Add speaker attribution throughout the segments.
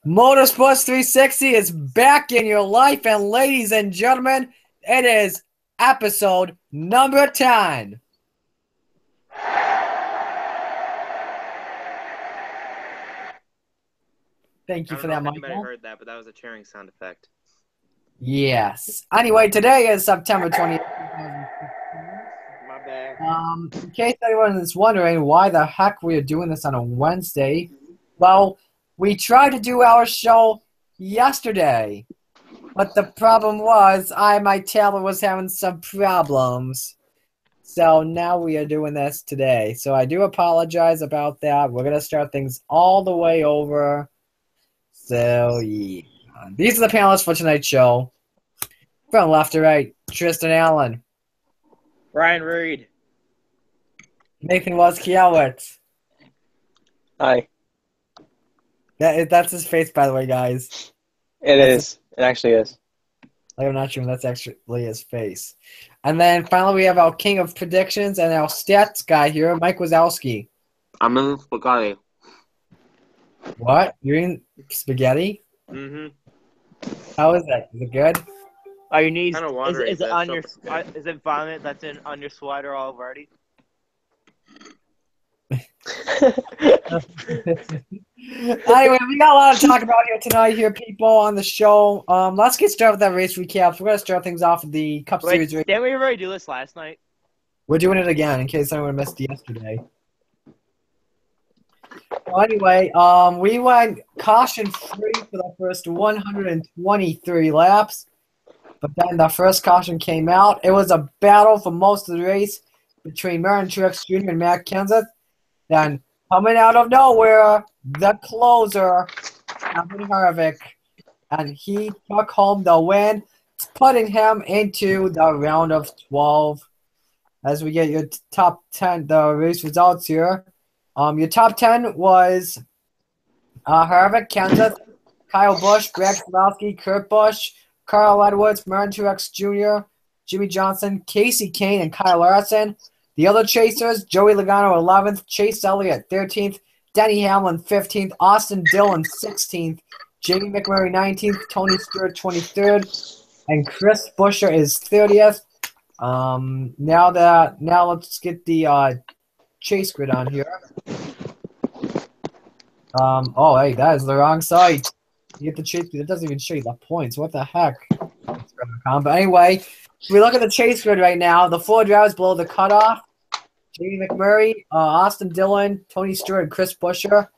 Speaker 1: Motorsports 360 is back in your life, and ladies and gentlemen, it is episode number 10. Thank you for that,
Speaker 2: I don't know if anybody
Speaker 1: Michael.
Speaker 2: heard that, but that was a cheering sound effect.
Speaker 1: Yes. Anyway, today is September 20th.
Speaker 2: My bad.
Speaker 1: In case anyone is wondering why the heck we are doing this on a Wednesday, well, we tried to do our show yesterday, but the problem was my tablet was having some problems. So now we are doing this today. So I do apologize about that. We're going to start things all the way over. So, yeah. These are the panelists for tonight's show. From left to right, Tristan Allen.
Speaker 2: Ryan Reed.
Speaker 1: Nathan Waskiewicz.
Speaker 3: Hi.
Speaker 1: That's his face, by the way, guys.
Speaker 3: It actually is.
Speaker 1: I'm not sure if that's actually his face. And then finally, we have our king of predictions and our stats guy here, Mike Wazowski.
Speaker 4: I'm in spaghetti.
Speaker 1: What? You're eating spaghetti?
Speaker 2: Mm-hmm.
Speaker 1: How is that? Is it good?
Speaker 5: Are your knees?
Speaker 2: Kinda wondering
Speaker 5: Is it
Speaker 2: if
Speaker 5: on
Speaker 2: that's
Speaker 5: your? Is it vomit that's on your sweater already?
Speaker 1: Anyway, we got a lot to talk about here tonight, people on the show. Let's get started with that race recap. We're going to start things off with the Cup Series race.
Speaker 5: Didn't we already do this last night?
Speaker 1: We're doing it again in case anyone missed yesterday. Well, anyway, we went caution-free for the first 123 laps. But then the first caution came out. It was a battle for most of the race between Martin Truex Jr. and Matt Kenseth. Then, coming out of nowhere, the closer, Kevin Harvick, and he took home the win, putting him into the round of 12. As we get your top 10, the race results here. Your top 10 was Harvick, Kenseth, Kyle Busch, Brad Keselowski, Kurt Busch, Carl Edwards, Martin Truex Jr., Jimmy Johnson, Casey Kane, and Kyle Larson. The other chasers, Joey Logano 11th, Chase Elliott 13th, Denny Hamlin 15th, Austin Dillon 16th, Jamie McMurray 19th, Tony Stewart 23rd, and Chris Buescher is 30th. Now let's get the chase grid on here. Hey, that is the wrong site. You get the chase grid. It doesn't even show you the points. What the heck? But anyway, if we look at the chase grid right now, the 4 drivers below the cutoff. Jamie McMurray, Austin Dillon, Tony Stewart, and Chris Buescher.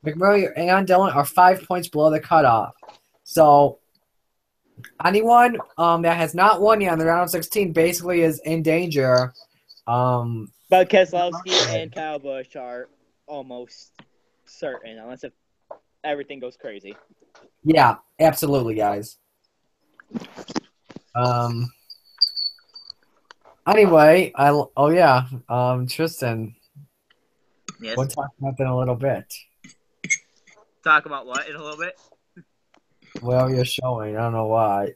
Speaker 1: McMurray and Dillon are 5 points below the cutoff. So anyone that has not won yet on the round of 16 basically is in danger.
Speaker 5: But Keselowski and Kyle Busch are almost certain, unless if everything goes crazy.
Speaker 1: Yeah, absolutely, guys. Anyway, Tristan.
Speaker 5: Yes.
Speaker 1: We'll talk about that in a little bit.
Speaker 5: Talk about what in a little bit?
Speaker 1: Well, you're showing. I don't know why.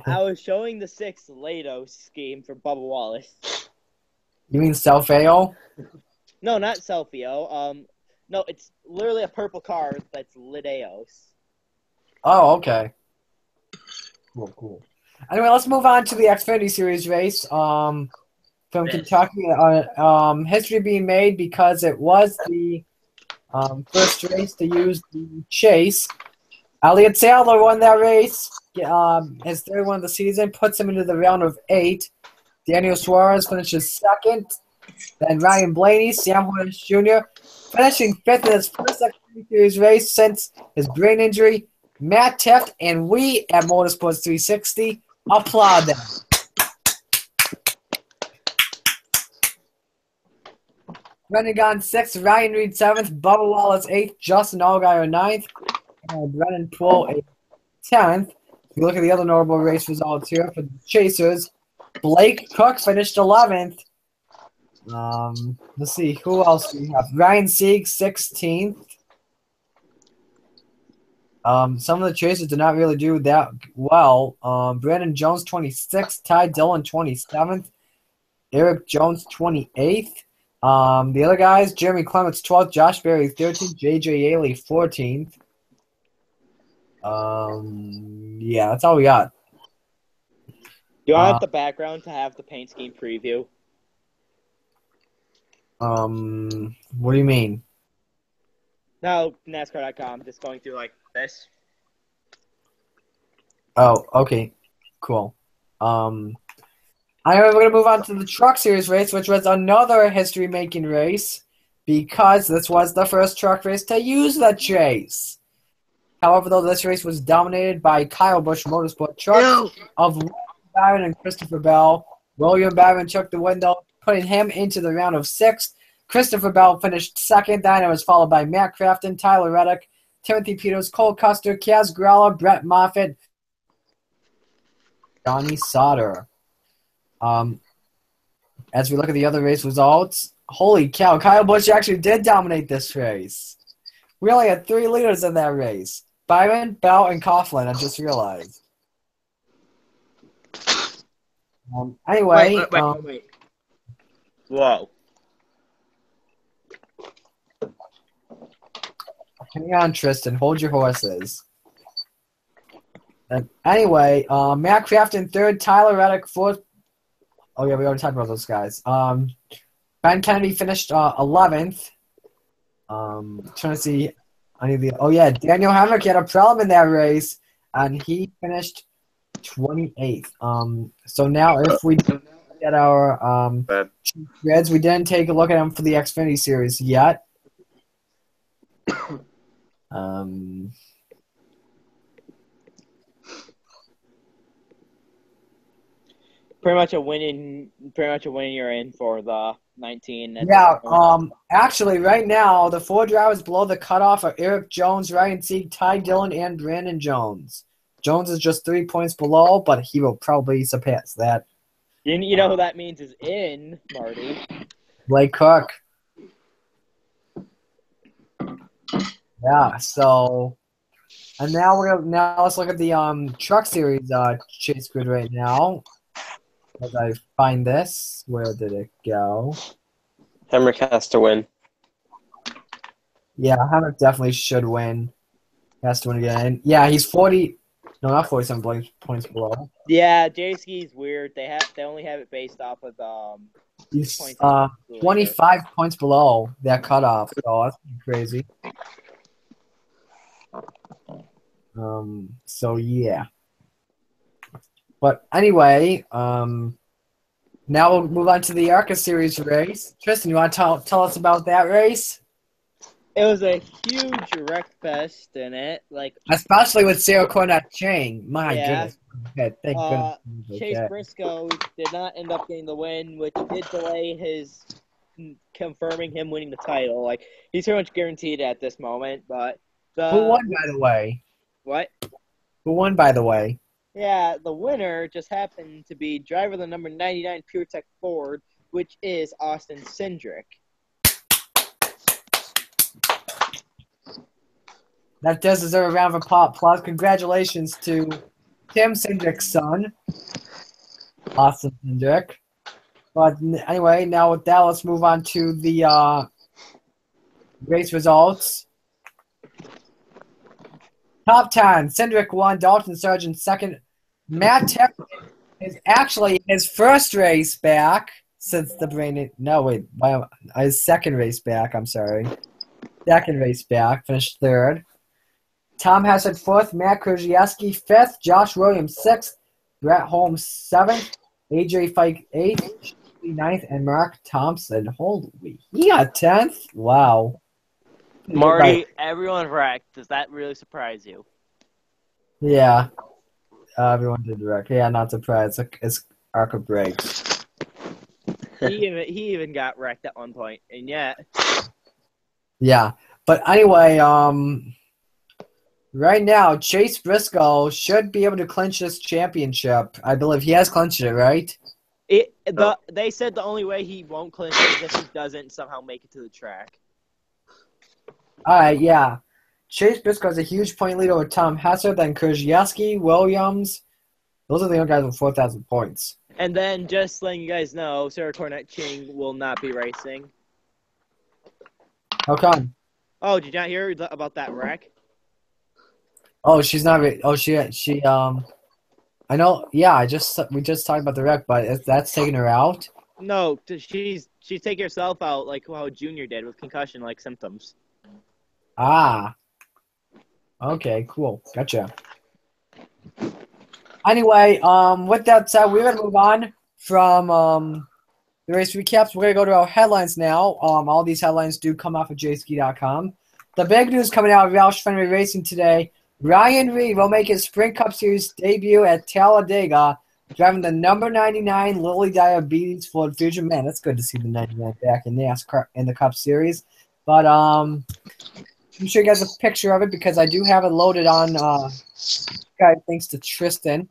Speaker 5: I was showing the 6 Lato scheme for Bubba Wallace.
Speaker 1: You mean Self-AO?
Speaker 5: No, not Selfio. No, it's literally a purple car that's Lideos.
Speaker 1: Oh, okay. Cool. Anyway, let's move on to the Xfinity Series race. From Kentucky, history being made because it was the first race to use the chase. Elliott Sadler won that race. His third one of the season puts him into the round of 8. Daniel Suarez finishes second. Then Ryan Blaney, Sam Hornish Jr. finishing 5th in his first Xfinity Series race since his brain injury. Matt Tifft and we at Motorsports 360 applaud them. Brendan Gaughan 6th, Ryan Reed 7th, Bubba Wallace 8th, Justin Allgaier 9th, and Brennan Poole 10th. If you look at the other notable race results here for the Chasers, Blake Cook finished 11th. Let's see, who else do we have? Ryan Sieg 16th. Some of the Chasers did not really do that well. Brandon Jones 26th, Ty Dillon 27th, Eric Jones 28th. The other guys, Jeremy Clements 12th, Josh Berry 13th, J.J. Yaley 14th. Yeah, that's all we got.
Speaker 5: Do you want the background to have the paint scheme preview?
Speaker 1: What do you mean?
Speaker 5: No, NASCAR.com. Just going through like this.
Speaker 1: Oh, okay, cool. Anyway, we're gonna move on to the Truck Series race, which was another history-making race because this was the first truck race to use the chase. However, though, this race was dominated by Kyle Busch Motorsport trucks of William Byron and Christopher Bell. William Byron took the window, putting him into the round of 6. Christopher Bell finished second. Then it was followed by Matt Crafton, Tyler Reddick, Timothy Peters, Cole Custer, Kaz Gralla, Brett Moffitt, Johnny Sauter. As we look at the other race results, holy cow, Kyle Busch actually did dominate this race. We only had 3 leaders in that race. Byron, Bell, and Coughlin, I just realized. Anyway.
Speaker 5: Wait. Whoa.
Speaker 1: Hang on, Tristan. Hold your horses. Anyway, Matt Crafton third, Tyler Reddick fourth. Oh, yeah, we already talked about those guys. Ben Kennedy finished 11th. Trying to see any of the. Oh, yeah, Daniel Hemrick had a problem in that race, and he finished 28th. So now if we get our grids, we didn't take a look at them for the Xfinity Series yet.
Speaker 5: Pretty much a winning you're in for the 19.
Speaker 1: Yeah, actually, right now, the 4 drivers below the cutoff are Eric Jones, Ryan Sieg, Ty Dillon, and Brandon Jones. Jones is just 3 points below, but he will probably surpass that.
Speaker 5: You know who that means is in, Marty?
Speaker 1: Blake Cook. Yeah, so... And now let's look at the Truck Series chase grid right now. As I find this, where did it go?
Speaker 3: Hemrick has to win.
Speaker 1: Yeah, Hemrick definitely should win. He has to win again. Yeah, he's 40. No, not 47 points below.
Speaker 5: Yeah, J-Ski's weird. They only have it based off of
Speaker 1: He's
Speaker 5: points
Speaker 1: 25 points below that cutoff. So that's crazy. So yeah. But anyway, now we'll move on to the ARCA Series race. Tristan, you want to tell us about that race?
Speaker 5: It was a huge wreck fest in it,
Speaker 1: especially with Sarah Cornett Chang. My
Speaker 5: goodness.
Speaker 1: Okay, thank goodness.
Speaker 5: Chase Briscoe did not end up getting the win, which did delay his confirming him winning the title. He's pretty much guaranteed at this moment. But
Speaker 1: who won, by the way?
Speaker 5: What?
Speaker 1: Who won, by the way?
Speaker 5: Yeah, the winner just happened to be driver the number 99 PureTech Ford, which is Austin Cindric.
Speaker 1: That does deserve a round of applause. Congratulations to Tim Cindric's son, Austin Cindric. But anyway, now with that, let's move on to the race results. Top 10, Cindric won, Dalton Sargent second. Matt Terry is actually his first race back since the brain. No, wait, his second race back, I'm sorry. Second race back, finished third. Tom Hassett fourth, Matt Krzyzewski fifth, Josh Williams sixth, Brett Holmes seventh, AJ Fike eighth, ninth, and Mark Thompson. Holy, he got 10th? Wow.
Speaker 5: Marty, everyone wrecked. Does that really surprise you?
Speaker 1: Yeah. Everyone did wreck. Yeah, not surprised. It's ARCA breaks.
Speaker 5: He even got wrecked at one point, and yet.
Speaker 1: Yeah. But anyway, right now, Chase Briscoe should be able to clinch this championship. I believe he has clinched it, right?
Speaker 5: They said the only way he won't clinch it is if he doesn't somehow make it to the track.
Speaker 1: All right, yeah. Chase Briscoe has a huge point lead over Tom Hesser, then Krzyzewski, Williams. Those are the young guys with 4,000 points.
Speaker 5: And then just letting you guys know, Sarah Cornett Ching will not be racing.
Speaker 1: How come?
Speaker 5: Oh, did you not hear about that wreck?
Speaker 1: Oh, she's not. Oh, she. I know. Yeah, we just talked about the wreck, but that's taking her out.
Speaker 5: No, she's taking herself out like how Junior did with concussion-like symptoms.
Speaker 1: Ah. Okay. Cool. Gotcha. Anyway, with that said, we're gonna move on from the race recaps. We're gonna go to our headlines now. All these headlines do come off of jski.com. The big news coming out of Roush Fenway Racing today: Ryan Reed will make his Sprint Cup Series debut at Talladega, driving the number 99 Lily Diabetes Ford Fusion. Man, that's good to see the 99 back in NASCAR in the Cup Series. But I'm sure you guys have a picture of it because I do have it loaded on Skype thanks to Tristan.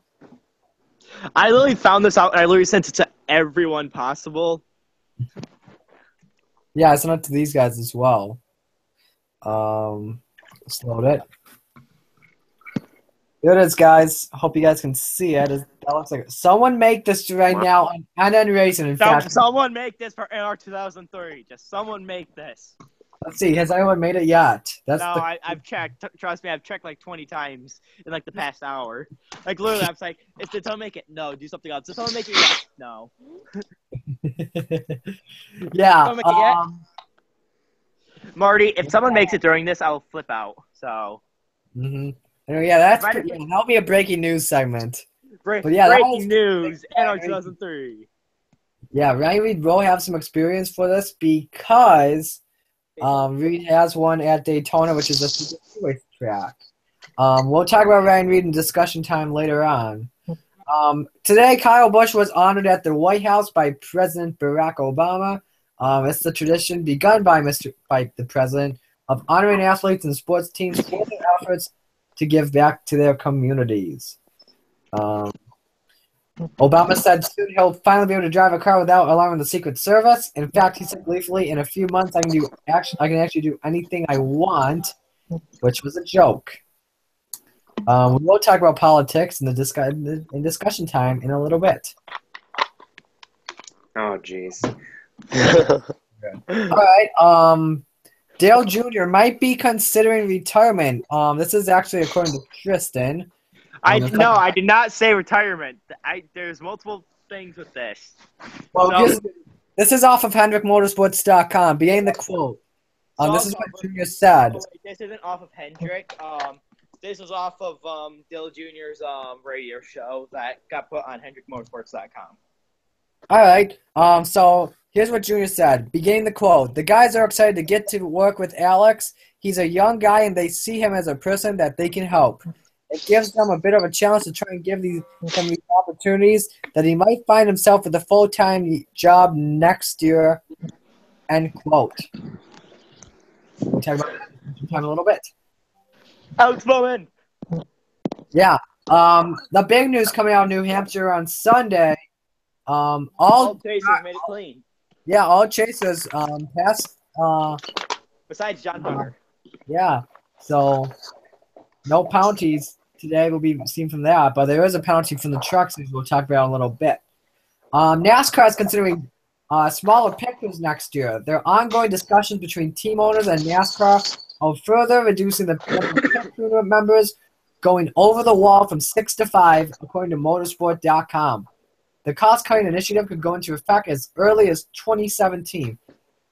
Speaker 5: I literally found this out and I literally sent it to everyone possible.
Speaker 1: Yeah, I sent it to these guys as well. Let's load it. Here it is, guys. Hope you guys can see it. That looks like someone make this right now on NN Racing. In fact,
Speaker 5: Someone make this for AR 2003. Just someone make this.
Speaker 1: let's see. Has anyone made it yet?
Speaker 5: I've checked. Trust me, I've checked like 20 times in like the past hour. Like literally, I was like, did someone make it? No. Do something else. Did someone make it yet? No.
Speaker 1: Yeah.
Speaker 5: Someone make it yet? Marty, if someone makes it during this, I'll flip out. So.
Speaker 1: Yeah, that'll be a breaking news segment.
Speaker 5: Breaking news, NR 2003.
Speaker 1: Yeah, Ryan Reed will have some experience for this because Reed has one at Daytona, which is a super track. We'll talk about Ryan Reed in discussion time later on. Today, Kyle Busch was honored at the White House by President Barack Obama. It's the tradition begun by the president of honoring athletes and sports teams for their efforts to give back to their communities. Obama said soon he'll finally be able to drive a car without alarming the Secret Service. In fact, he said gleefully, in a few months I can actually do anything I want, which was a joke. We will talk about politics in discussion time in a little bit.
Speaker 3: Oh, jeez.
Speaker 1: All right. Dale Jr. might be considering retirement. This is actually according to Tristan.
Speaker 5: I did not say retirement. There's multiple things with this.
Speaker 1: Well, this is off of HendrickMotorsports.com. Beginning the quote. This is what Jr. said.
Speaker 5: This isn't off of Hendrick. This is off of Dale Jr.'s radio show that got put on HendrickMotorsports.com.
Speaker 1: All right. So here's what Junior said. Beginning the quote. The guys are excited to get to work with Alex. He's a young guy, and they see him as a person that they can help. It gives them a bit of a challenge to try and give these opportunities that he might find himself with a full-time job next year, end quote. We'll talk about that in a little bit.
Speaker 5: Alex Bowman.
Speaker 1: Yeah. The big news coming out of New Hampshire on Sunday. All
Speaker 5: chasers made it clean.
Speaker 1: Yeah, all chasers passed.
Speaker 5: Besides John Hunter.
Speaker 1: Yeah. So no penalties today will be seen from that, but there is a penalty from the trucks, as we'll talk about in a little bit. NASCAR is considering smaller pictures next year. There are ongoing discussions between team owners and NASCAR of further reducing the pit members, going over the wall from 6 to 5, according to Motorsport.com. The cost-cutting initiative could go into effect as early as 2017.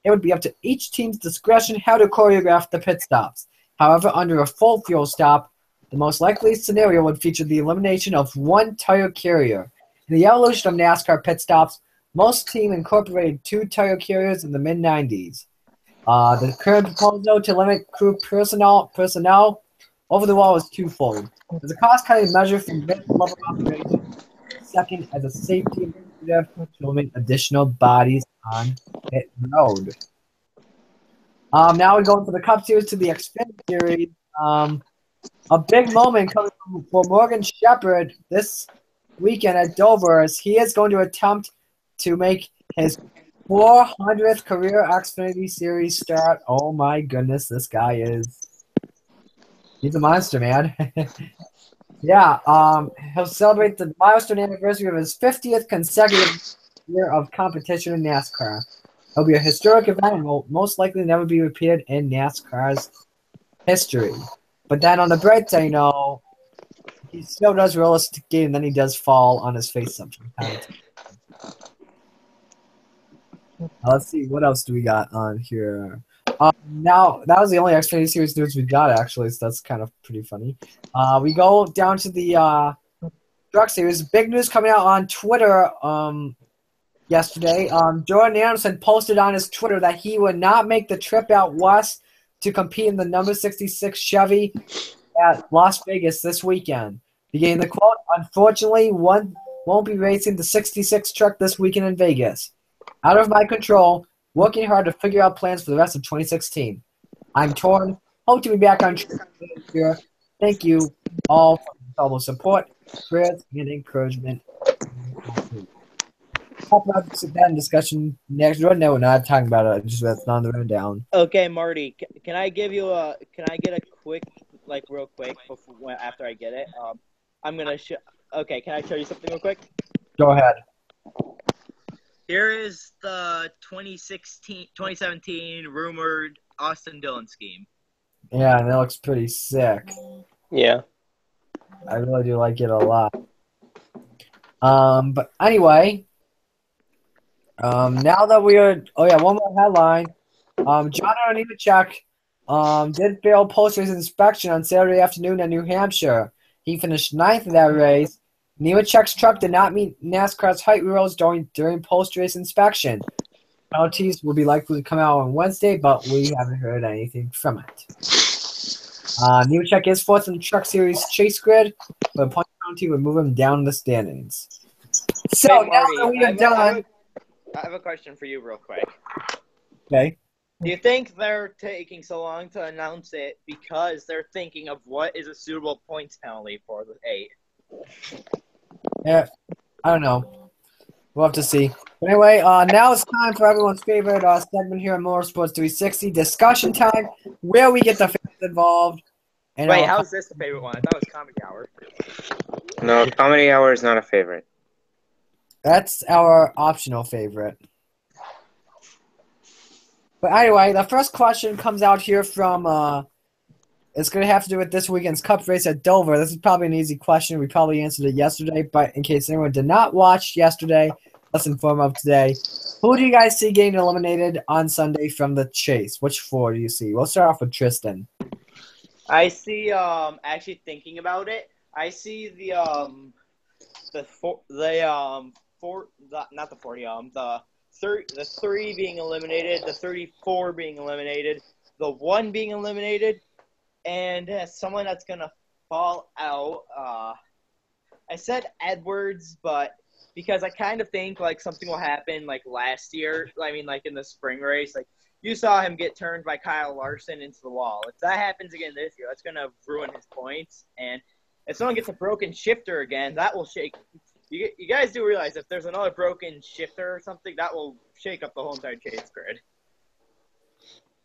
Speaker 1: It would be up to each team's discretion how to choreograph the pit stops. However, under a full fuel stop, the most likely scenario would feature the elimination of one tire carrier. In the evolution of NASCAR pit stops, most teams incorporated 2 tire carriers in the mid-90s. The current proposal to limit crew personnel over the wall is twofold. As a cost-cutting measure from mid-level operation, second, as a safety initiative to limit additional bodies on pit road. Now we're going from the Cup Series to the Xfinity Series. A big moment coming for Morgan Shepherd this weekend at Dover as he is going to attempt to make his 400th career Xfinity Series start. Oh my goodness, this guy he's a monster, man. Yeah, he'll celebrate the milestone anniversary of his 50th consecutive year of competition in NASCAR. It'll be a historic event and will most likely never be repeated in NASCAR's history. But then on the bright side, he still does roller ski, and then he does fall on his face sometimes. Let's see, what else do we got on here? Now, that was the only Xfinity Series news we got, actually, so that's kind of pretty funny. We go down to the Truck Series. Big news coming out on Twitter yesterday. Jordan Anderson posted on his Twitter that he would not make the trip out west to compete in the number 66 Chevy at Las Vegas this weekend. Beginning the quote, "Unfortunately, one won't be racing the 66 truck this weekend in Vegas. Out of my control, working hard to figure out plans for the rest of 2016. I'm torn. Hope to be back on track this year. Thank you all for your incredible support, prayers, and encouragement." Talk about that discussion next. Right now, we're not talking about it. Just that's on the rundown.
Speaker 5: Okay, Marty, can I get a quick, like, real quick after I get it? I'm gonna okay, can I show you something real quick?
Speaker 1: Go ahead.
Speaker 5: Here is the 2017 rumored Austin Dillon scheme.
Speaker 1: Yeah, and it looks pretty sick.
Speaker 3: Yeah.
Speaker 1: I really do like it a lot. But anyway, now that we are, one more headline. John Nemechek did fail post-race inspection on Saturday afternoon in New Hampshire. He finished 9th in that race. Nemechek's truck did not meet NASCAR's height rules during post-race inspection. Penalties will be likely to come out on Wednesday, but we haven't heard anything from it. Nemechek is 4th in the Truck Series chase grid, but a point penalty would move him down the standings. So
Speaker 5: Hey,
Speaker 1: now
Speaker 5: Marty,
Speaker 1: that we have done,
Speaker 5: I have a question for you real quick.
Speaker 1: okay.
Speaker 5: Do you think they're taking so long to announce it because they're thinking of what is a suitable points penalty for the 8?
Speaker 1: Yeah, I don't know. We'll have to see. But anyway, now it's time for everyone's favorite segment here on Motorsports 360, discussion time, where we get the fans involved. And
Speaker 5: Wait, how's this the favorite one? I thought it was Comedy Hour.
Speaker 4: No, Comedy Hour is not a favorite.
Speaker 1: That's our optional favorite. But anyway, the first question comes out here from it's going to have to do with this weekend's Cup race at Dover. This is probably an easy question. We probably answered it yesterday, but in case anyone did not watch yesterday, let's inform of today. Who do you guys see getting eliminated on Sunday from the chase? Which 4 do you see? We'll start off with Tristan.
Speaker 5: I see. Actually thinking about it, I see the 3 being eliminated, the 34 being eliminated, the 1 being eliminated, and someone that's gonna fall out. I said Edwards, but because I kind of think like something will happen like last year. I mean, like in the spring race, like you saw him get turned by Kyle Larson into the wall. If that happens again this year, that's gonna ruin his points. And if someone gets a broken shifter again, that will shake. You guys do realize if there's another broken shifter or something, that will shake up the whole entire chase grid.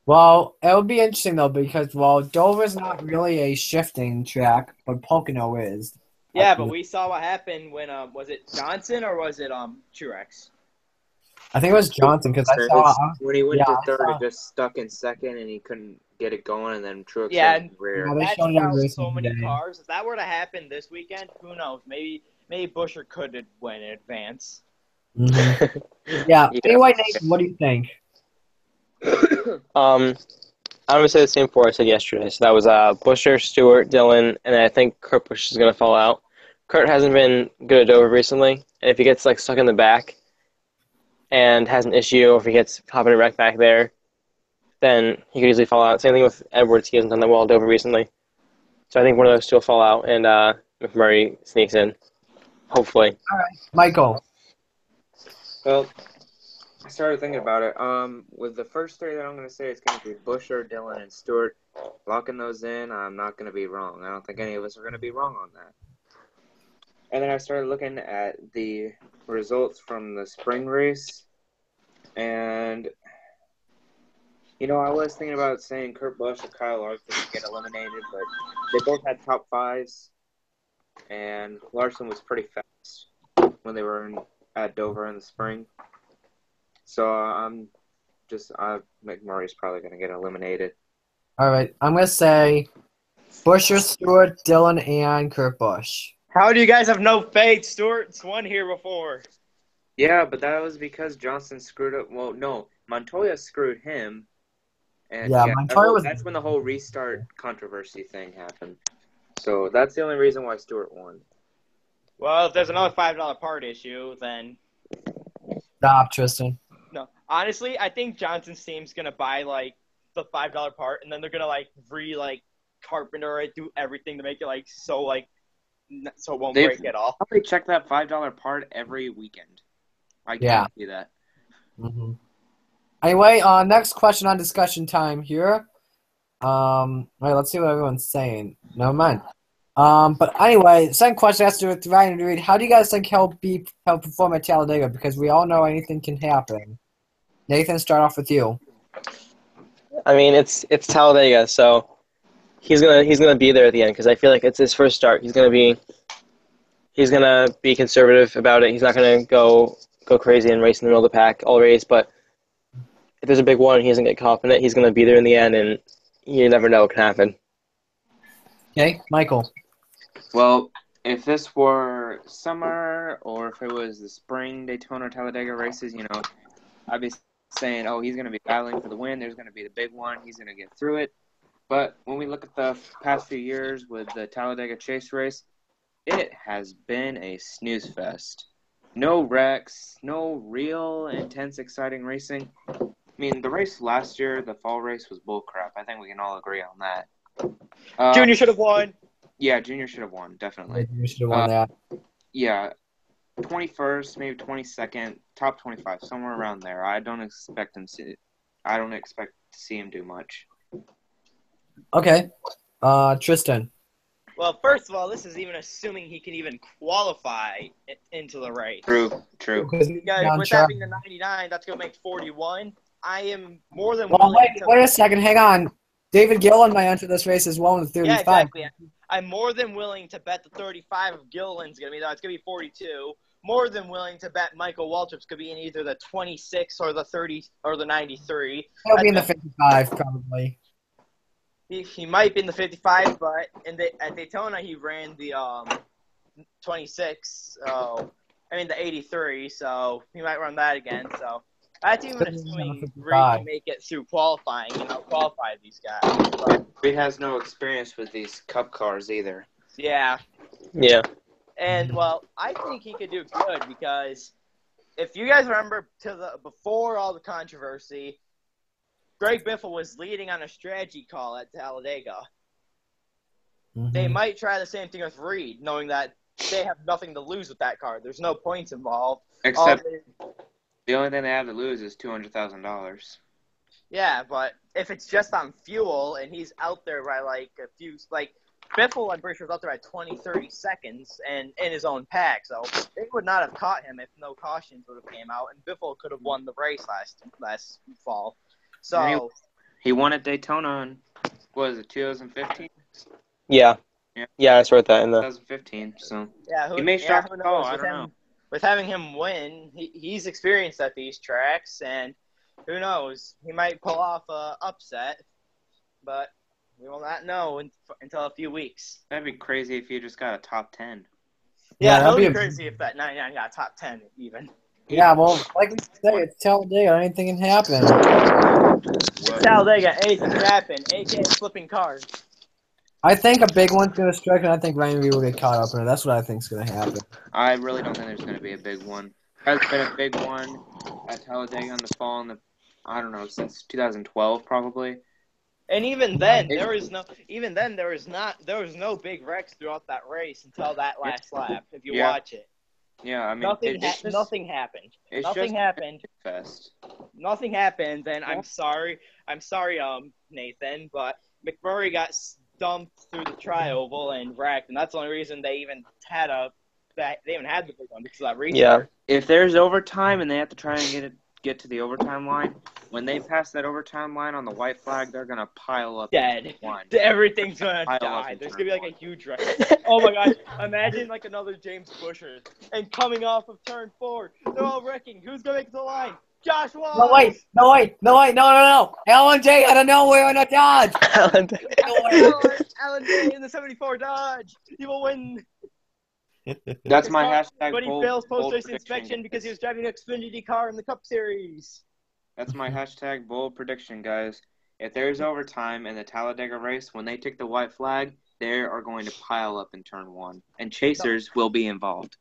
Speaker 1: Well, it'll be interesting, though, because, Dover's not really a shifting track, but Pocono is.
Speaker 5: Yeah, but we saw what happened when, was it Johnson or was it Truex?
Speaker 1: I think it was Johnson, because I saw...
Speaker 4: When he went to third, it just stuck in second, and he couldn't get it going, and then Truex was in rear.
Speaker 1: they
Speaker 5: That's
Speaker 1: showed it on
Speaker 5: how
Speaker 1: racing
Speaker 5: so many
Speaker 1: today.
Speaker 5: cars. If that were to happen this weekend, who knows? Maybe Buescher could win in advance.
Speaker 1: Mm-hmm. Yeah. Anyway, Nathan, what do you think?
Speaker 3: I'm gonna say the same 4 I said yesterday. So that was Buescher, Stewart, Dillon, and I think Kurt Busch is gonna fall out. Kurt hasn't been good at Dover recently, and if he gets like stuck in the back and has an issue, or if he gets caught in a wreck back there, then he could easily fall out. Same thing with Edwards; he hasn't done that well at Dover recently. So I think one of those 2 will fall out, and McMurray sneaks in, hopefully.
Speaker 1: All right, Michael.
Speaker 4: Well, I started thinking about it. With the first 3 that I'm going to say, it's going to be Buescher, Dillon, and Stewart. Locking those in, I'm not going to be wrong. I don't think any of us are going to be wrong on that. And then I started looking at the results from the spring race. And, I was thinking about saying Kurt Busch or Kyle Larson would get eliminated, but they both had top 5s. And Larson was pretty fast when they were at Dover in the spring. So McMurray's probably going to get eliminated.
Speaker 1: All right, I'm going to say Busher, Stewart, Dillon, and Kurt Busch.
Speaker 5: How do you guys have no faith? Stewart's won here before.
Speaker 4: Yeah, but that was because Johnson screwed up. Well, no, Montoya screwed him. And
Speaker 1: Yeah,
Speaker 4: yeah,
Speaker 1: Montoya was-
Speaker 4: that's when the whole restart controversy thing happened. So that's the only reason why Stewart won.
Speaker 5: Well, if there's another $5 part issue, then
Speaker 1: Stop, Tristan.
Speaker 5: no. Honestly, I think Johnson's team's gonna buy like the $5 part, and then they're gonna like carpenter it, do everything to make it like so it won't break at all.
Speaker 4: Probably check that $5 part every weekend. I
Speaker 1: Yeah.
Speaker 4: can't see that.
Speaker 1: Mm-hmm. Anyway, next question on discussion time here. All right, let's see what everyone's saying. Never mind. But anyway, second question has to do with Ryan Reed. How do you guys think he'll perform at Talladega? Because we all know anything can happen. Nathan, start off with you.
Speaker 3: I mean, it's Talladega, so he's gonna be there at the end because I feel like it's his first start. He's gonna be conservative about it. He's not gonna go crazy and race in the middle of the pack all race. But if there's a big one, he doesn't get caught in it. He's gonna be there in the end, and you never know what can happen.
Speaker 1: Okay, Michael.
Speaker 4: Well, if this were summer or if it was the spring Daytona Talladega races, I'd be saying, oh, he's going to be battling for the win. There's going to be the big one. He's going to get through it. But when we look at the past few years with the Talladega Chase race, it has been a snooze fest. No wrecks, no real intense, exciting racing. I mean, the race last year, the fall race, was bullcrap. I think we can all agree on that.
Speaker 5: Junior should have won.
Speaker 4: Yeah, Junior should have won, definitely.
Speaker 1: You should have won that.
Speaker 4: Yeah, 21st, maybe 22nd, top 25, somewhere around there. I don't expect to see him do much.
Speaker 1: Okay, Tristan.
Speaker 5: Well, first of all, this is even assuming he can even qualify into the race.
Speaker 4: True.
Speaker 5: Because with having the 99, that's going to make 41. I am more than
Speaker 1: Well,
Speaker 5: willing
Speaker 1: wait a second. Hang on. David Gillen might enter this race as well with 35.
Speaker 5: Yeah, exactly. I'm more than willing to bet the 35 of Gillen's going to be there. It's going to be 42. More than willing to bet Michael Waltrip's going to be in either the 26 or the 30 or the 93.
Speaker 1: He'll be in the 55 probably.
Speaker 5: He might be in the 55, but at Daytona he ran the 26. The 83. So he might run that again. So that's even assuming Reed can make it through qualifying and qualify these guys. But
Speaker 4: Reed has no experience with these Cup cars either.
Speaker 5: yeah.
Speaker 3: Yeah.
Speaker 5: And well, I think he could do good because if you guys remember before all the controversy, Greg Biffle was leading on a strategy call at Talladega.
Speaker 1: Mm-hmm.
Speaker 5: They might try the same thing with Reed, knowing that they have nothing to lose with that car. There's no points involved.
Speaker 4: Except the only thing they have to lose is $200,000.
Speaker 5: Yeah, but if it's just on fuel and he's out there by Biffle, I'm pretty sure, was out there by 20, 30 seconds and in his own pack. So they would not have caught him if no cautions would have came out, and Biffle could have won the race last fall. So
Speaker 4: he won at Daytona in, what is it, 2015?
Speaker 3: Yeah, I wrote that in the
Speaker 4: 2015. So
Speaker 5: yeah,
Speaker 4: he may shot the call. I don't know.
Speaker 5: With having him win, he's experienced at these tracks, and who knows, he might pull off a upset, but we will not know until a few weeks.
Speaker 4: That'd be crazy if you just got a top 10.
Speaker 5: Yeah, that would be crazy if that 99 got top 10 even.
Speaker 1: Yeah, well, like we say, it's Talladega. Anything can happen.
Speaker 5: It's Talladega. Anything can happen, a.k.a. flipping cars.
Speaker 1: I think a big one's going to strike, and I think Ryan Reed will get caught up in it. That's what I think is going to happen.
Speaker 4: I really don't think there's going to be a big one. There's been a big one at Talladega in the fall, since 2012 probably.
Speaker 5: And even then, there was no big wrecks throughout that race until that last lap. If you watch it.
Speaker 4: Yeah, I mean,
Speaker 5: nothing happened. Nothing happened.
Speaker 4: Fest.
Speaker 5: Nothing happened. And I'm sorry, Nathan, but McMurray got dumped through the tri-oval and wrecked, and that's the only reason they even had the big one because of that restart.
Speaker 4: Yeah. If there's overtime and they have to try and get to the overtime line, when they pass that overtime line on the white flag, they're gonna pile up.
Speaker 5: Dead. Everything's gonna die. There's gonna be a huge wreck. Oh my gosh! Imagine another James Busher and coming off of turn 4, they're all wrecking. Who's gonna make the line? Josh won.
Speaker 1: No, wait. No. LJ out of nowhere in a Dodge.
Speaker 5: Alan Day in the 74 Dodge. He will win.
Speaker 4: That's my hashtag
Speaker 5: But he
Speaker 4: bold,
Speaker 5: fails
Speaker 4: bold
Speaker 5: post-race
Speaker 4: prediction,
Speaker 5: inspection because he
Speaker 4: guys.
Speaker 5: was driving an Xfinity car in the Cup Series.
Speaker 4: That's my hashtag bold prediction, guys. If there's overtime in the Talladega race, when they take the white flag, they are going to pile up in turn 1, and chasers will be involved.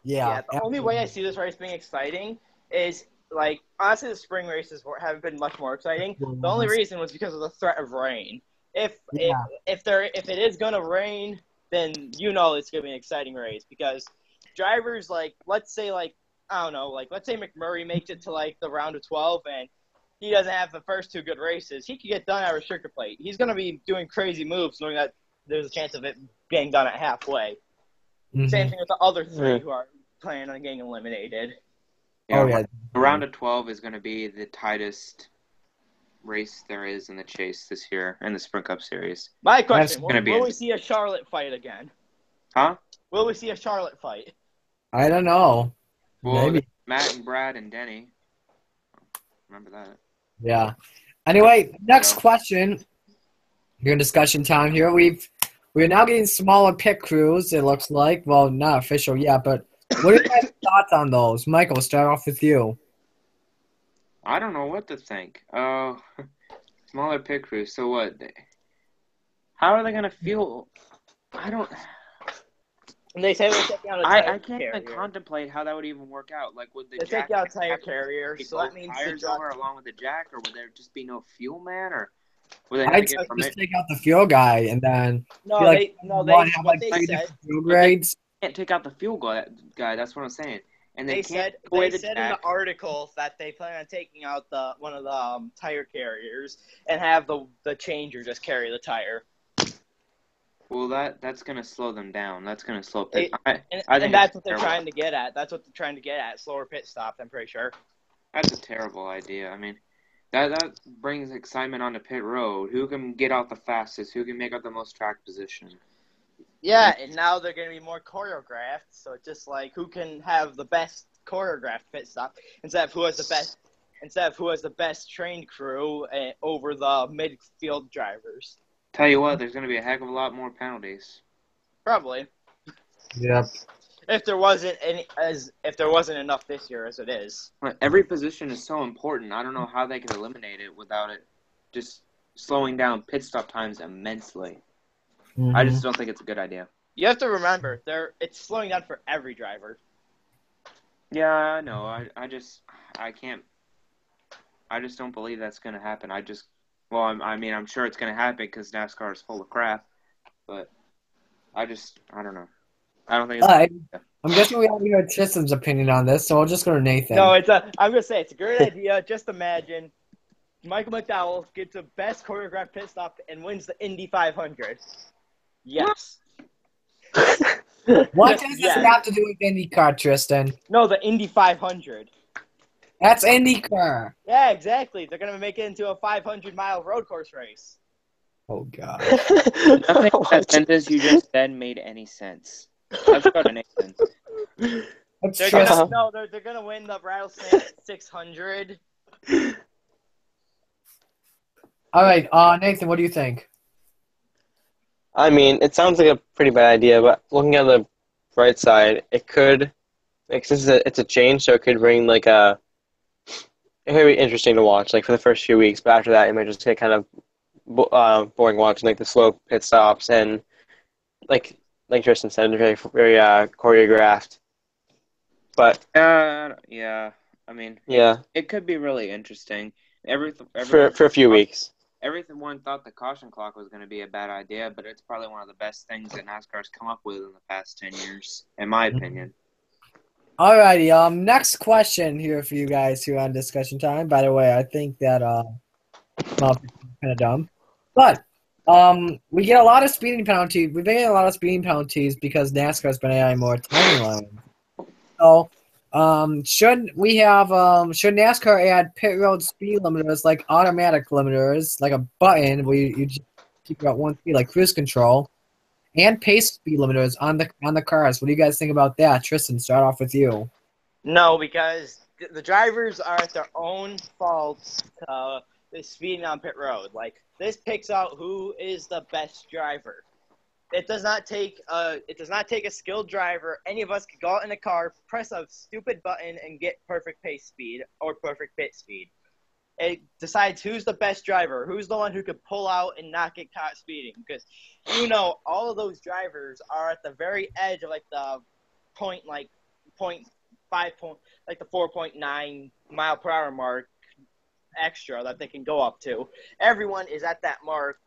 Speaker 1: Yeah.
Speaker 5: The only way I see this race being exciting is, like, honestly, the spring races haven't been much more exciting. The only reason was because of the threat of rain. If it is gonna rain, then it's gonna be an exciting race because drivers, like, let's say McMurray makes it to like the round of 12 and he doesn't have the first 2 good races, he could get done at a restrictor plate. He's gonna be doing crazy moves, knowing that there's a chance of it being done at halfway.
Speaker 1: Mhm.
Speaker 5: Same thing with the other 3 who are planning on getting eliminated.
Speaker 4: Yeah, the round of 12 is going to be the tightest race there is in the chase this year in the Sprint Cup Series.
Speaker 5: My question,
Speaker 4: gonna be
Speaker 5: will we see a Charlotte fight again?
Speaker 4: Huh?
Speaker 5: Will we see a Charlotte fight?
Speaker 1: I don't know.
Speaker 4: Well,
Speaker 1: Maybe.
Speaker 4: Matt and Brad and Denny. Remember that.
Speaker 1: Yeah. Anyway, next question. You're in discussion time here. We're now getting smaller pit crews, it looks like. Well, not official yet, but what are your guys' thoughts on those? Michael, start off with you.
Speaker 4: I don't know what to think. Smaller pit crew. So what? How are they going to feel? I don't.
Speaker 5: And they say we're taking out a
Speaker 4: I
Speaker 5: tire
Speaker 4: can't
Speaker 5: carrier.
Speaker 4: even contemplate how that would even work out. Like, would the
Speaker 5: They
Speaker 4: jack
Speaker 5: take out a tire
Speaker 4: have to
Speaker 5: carrier,
Speaker 4: take
Speaker 5: so that
Speaker 4: both
Speaker 5: means the
Speaker 4: tires
Speaker 5: jack.
Speaker 4: over along with the jack, or would there just be no fuel man, or would they have
Speaker 1: I'd
Speaker 4: to get permit?
Speaker 1: just take out the fuel guy and then
Speaker 5: No,
Speaker 1: feel like
Speaker 5: what they
Speaker 1: three
Speaker 5: said.
Speaker 1: different fuel grades.
Speaker 4: Can't take out the fuel guy. That's what I'm saying. And
Speaker 5: They
Speaker 4: can't
Speaker 5: said
Speaker 4: take away the
Speaker 5: in the
Speaker 4: jack.
Speaker 5: article that they plan on taking out one of the tire carriers and have the changer just carry the tire.
Speaker 4: Well, that's gonna slow them down. That's gonna slow
Speaker 5: It-
Speaker 4: pit. I think
Speaker 5: And that's
Speaker 4: it's
Speaker 5: what they're
Speaker 4: terrible.
Speaker 5: trying to get at. That's what they're trying to get at. Slower pit stops, I'm pretty sure.
Speaker 4: That's a terrible idea. I mean, that brings excitement onto pit road. Who can get out the fastest? Who can make up the most track position?
Speaker 5: Yeah, and now they're going to be more choreographed. So it's just like who can have the best choreographed pit stop instead of who has the best trained crew over the midfield drivers.
Speaker 4: Tell you what, there's going to be a heck of a lot more penalties.
Speaker 5: Probably,
Speaker 1: Yep.
Speaker 5: if there wasn't enough this year as it is.
Speaker 4: Every position is so important. I don't know how they could eliminate it without it just slowing down pit stop times immensely.
Speaker 1: Mhm.
Speaker 4: I just don't think it's a good idea.
Speaker 5: You have to remember, it's slowing down for every driver.
Speaker 4: Yeah, I know. I just don't believe that's going to happen. I'm sure it's going to happen because NASCAR is full of crap, but I don't know. I don't think it's
Speaker 1: I'm guessing we already heard Tristan's opinion on this, so I'll just go to Nathan.
Speaker 5: No, I'm gonna say it's a great idea. Just imagine Michael McDowell gets the best choreographed pit stop and wins the Indy 500. Yes.
Speaker 1: What does this
Speaker 5: Yes.
Speaker 1: have to do with IndyCar, Tristan?
Speaker 5: No, the Indy 500.
Speaker 1: That's IndyCar.
Speaker 5: Yeah, exactly. They're gonna make it into a 500-mile road course race.
Speaker 1: Oh, God.
Speaker 4: nothing that sentence you just said made any sense. Let's go to Nathan.
Speaker 1: That's
Speaker 5: They're
Speaker 1: Tristan.
Speaker 5: gonna win the Rattlesnake 600.
Speaker 1: All right, Nathan, what do you think?
Speaker 3: I mean, it sounds like a pretty bad idea, but looking at the bright side, it could, like, since it's a change, so it could bring it could be interesting to watch, like, for the first few weeks, but after that, it might just get kind of boring watching, like, the slow pit stops and, like Tristan said, very, very choreographed. But
Speaker 4: Yeah. I mean,
Speaker 3: yeah,
Speaker 4: it could be really interesting.
Speaker 3: for a few weeks.
Speaker 4: Everyone thought the caution clock was going to be a bad idea, but it's probably one of the best things that NASCAR's come up with in the past 10 years, in my opinion.
Speaker 1: All righty, next question here for you guys who are on discussion time. By the way, I think that well, kind of dumb, but we get a lot of speeding penalties. We've been getting a lot of speeding penalties because NASCAR's been adding more timing lines. So, should NASCAR add pit road speed limiters, like automatic limiters, like a button where you just keep it at one speed, like cruise control, and pace speed limiters on the cars? What do you guys think about that? Tristan, start off with you.
Speaker 5: No, because the drivers are at their own fault. Speeding on pit road. Like, this picks out who is the best driver. It does not take a skilled driver. Any of us could go out in a car, press a stupid button, and get perfect pace speed or perfect pit speed. It decides who's the best driver, who's the one who could pull out and not get caught speeding. Because, all of those drivers are at the very edge of, like, the point 4.9 mile per hour mark extra that they can go up to. Everyone is at that mark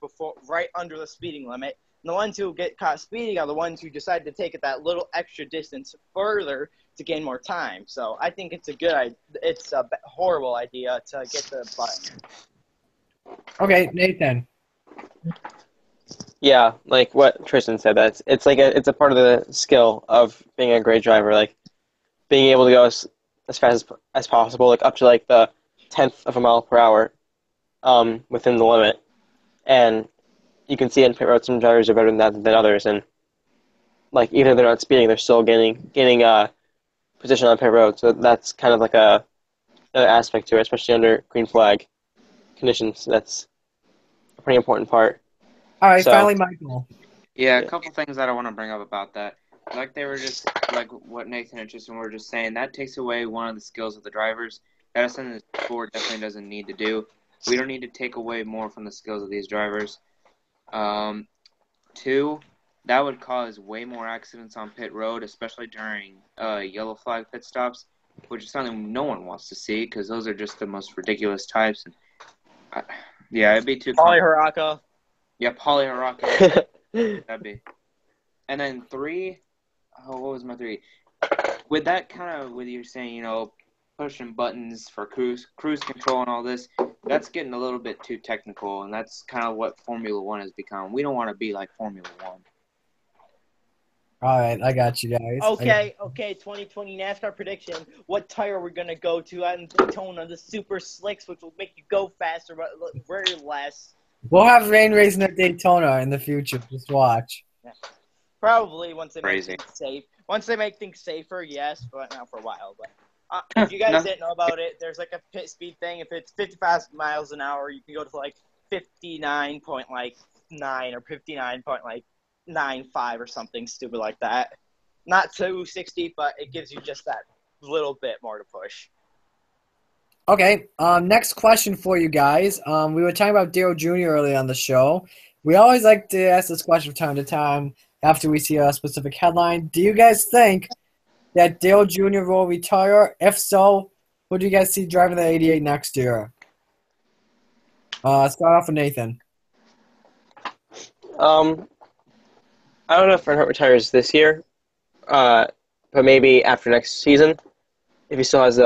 Speaker 5: right under the speeding limit. And the ones who get caught speeding are the ones who decide to take it that little extra distance further to gain more time. So I think it's a horrible idea to get the button.
Speaker 1: Okay, Nathan.
Speaker 3: Yeah, like what Tristan said, it's a part of the skill of being a great driver, like being able to go as fast as possible, like up to like the 10th of a mile per hour, within the limit. And you can see in pit road some drivers are better than that than others, and like even if they're not speeding, they're still gaining position on pit road. So that's kind of like another aspect to it, especially under green flag conditions. That's a pretty important part.
Speaker 1: All right,
Speaker 3: So,
Speaker 1: finally, Michael.
Speaker 4: Yeah, a couple things that I want to bring up about that. Like they were just like what Nathan and Tristan were just saying. That takes away one of the skills of the drivers. That's something the sport definitely doesn't need to do. We don't need to take away more from the skills of these drivers. 2, that would cause way more accidents on pit road, especially during yellow flag pit stops, which is something no one wants to see because those are just the most ridiculous types. And it'd be too.
Speaker 5: Pauly Haraka.
Speaker 4: Yeah, Pauly Haraka. That'd be. And then 3, what was my 3? With that kind of, with you saying, pushing buttons for cruise control and all this, that's getting a little bit too technical, and that's kind of what Formula One has become. We don't want to be like Formula One.
Speaker 1: All right, I got you guys.
Speaker 5: Okay, 2020 NASCAR prediction. What tire are we going to go to out in Daytona? The Super Slicks, which will make you go faster, but very less.
Speaker 1: We'll have rain racing at Daytona in the future. Just watch.
Speaker 5: Yeah. Probably once they
Speaker 4: Crazy.
Speaker 5: make things safe. Once they make things safer, yes, but not for a while. But if you guys didn't know about it, there's like a pit speed thing. If it's 55 miles an hour, you can go to like 59.9 or 59.95 or something stupid like that. Not 260, but it gives you just that little bit more to push.
Speaker 1: Okay, next question for you guys. We were talking about Dale Jr. early on the show. We always like to ask this question from time to time after we see a specific headline. Do you guys think that Dale Jr. will retire? If so, who do you guys see driving the 88 next year? Start off with Nathan.
Speaker 3: I don't know if Earnhardt retires this year, but maybe after next season, if he still has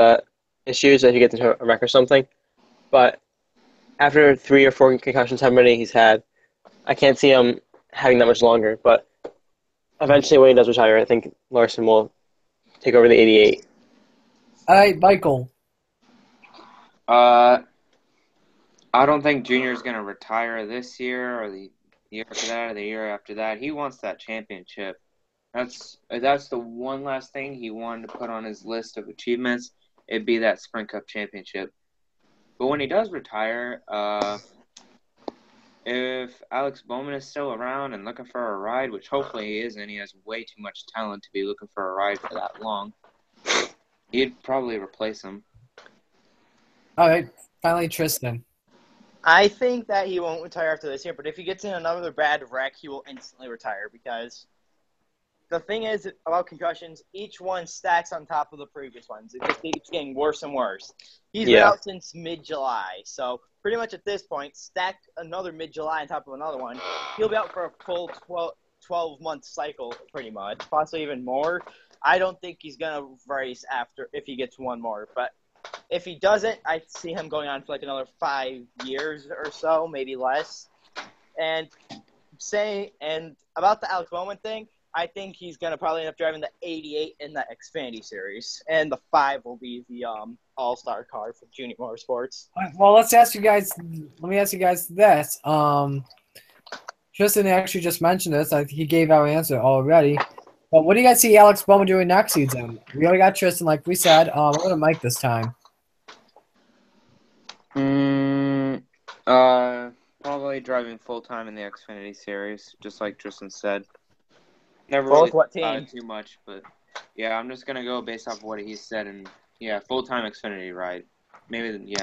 Speaker 3: issues, if he gets into a wreck or something. But after 3 or 4 concussions, how many he's had, I can't see him having that much longer. But eventually, when he does retire, I think Larson will take over the 88.
Speaker 1: All right, Michael.
Speaker 4: I don't think Junior is going to retire this year or the year after that or the year after that. He wants that championship. That's the one last thing he wanted to put on his list of achievements. It'd be that Sprint Cup championship. But when he does retire, if Alex Bowman is still around and looking for a ride, which hopefully he is, and he has way too much talent to be looking for a ride for that long, he'd probably replace him.
Speaker 1: All right, finally Tristan.
Speaker 5: I think that he won't retire after this year, but if he gets in another bad wreck, he will instantly retire because the thing is about concussions, each one stacks on top of the previous ones. It just keeps getting worse and worse. He's been out since mid-July, so pretty much at this point, stack another mid-July on top of another one. He'll be out for a full 12-month cycle pretty much, possibly even more. I don't think he's going to race after if he gets one more, but if he doesn't, I see him going on for like another 5 years or so, maybe less. And about the Alex Bowman thing, I think he's going to probably end up driving the 88 in the Xfinity Series. And the 5 will be the All-Star car for Junior Motorsports.
Speaker 1: Well, let me ask you guys this. Tristan actually just mentioned this. He gave our answer already. But what do you guys see Alex Bowman doing next season? We already got Tristan, like we said. We're going to Mike this time.
Speaker 4: Probably driving full time in the Xfinity series, just like Tristan said. Never
Speaker 5: Both
Speaker 4: really
Speaker 5: what
Speaker 4: thought
Speaker 5: team?
Speaker 4: too much, but yeah, I'm just gonna go based off of what he said, and yeah, full time Xfinity ride. Maybe the
Speaker 1: Me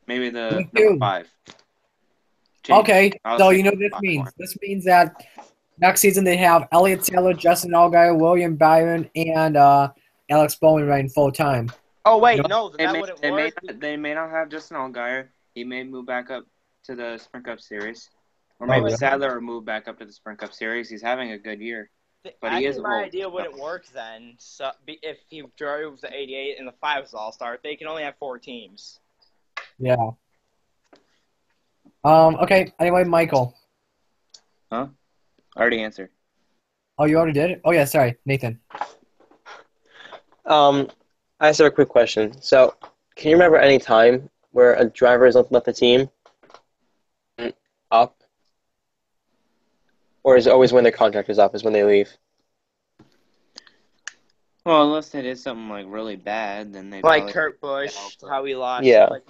Speaker 4: number
Speaker 1: too.
Speaker 4: 5.
Speaker 1: Okay,
Speaker 4: I'll
Speaker 1: so
Speaker 4: say
Speaker 1: you know what this
Speaker 4: 5
Speaker 1: means?
Speaker 4: more.
Speaker 1: This means that next season they have Elliott Taylor, Justin Allgaier, William Byron, and Alex Bowman riding full time.
Speaker 5: Oh wait,
Speaker 1: No,
Speaker 5: no, that wouldn't work.
Speaker 4: They may not have Justin Allgaier. He may move back up to the Sprint Cup Series, or
Speaker 1: Oh,
Speaker 4: maybe
Speaker 1: really?
Speaker 4: Sadler will move back up to the Sprint Cup Series. He's having a good year. But he
Speaker 5: Actually,
Speaker 4: is
Speaker 5: my
Speaker 4: old,
Speaker 5: idea
Speaker 4: so-
Speaker 5: wouldn't work then. So if he drove the 88 and the 5 was all-star, they can only have 4 teams.
Speaker 1: Yeah. Okay. Anyway, Michael.
Speaker 4: Huh? I already answered.
Speaker 1: Oh, you already did? Oh, yeah. Sorry, Nathan.
Speaker 3: I just have a quick question. So, can you remember any time where a driver has left the team up, or is it always when their contract is up is when they leave?
Speaker 4: Well, unless they did something like really bad, then they
Speaker 5: Like
Speaker 4: probably
Speaker 5: Kurt Busch, how he lost.
Speaker 3: Yeah.
Speaker 5: Like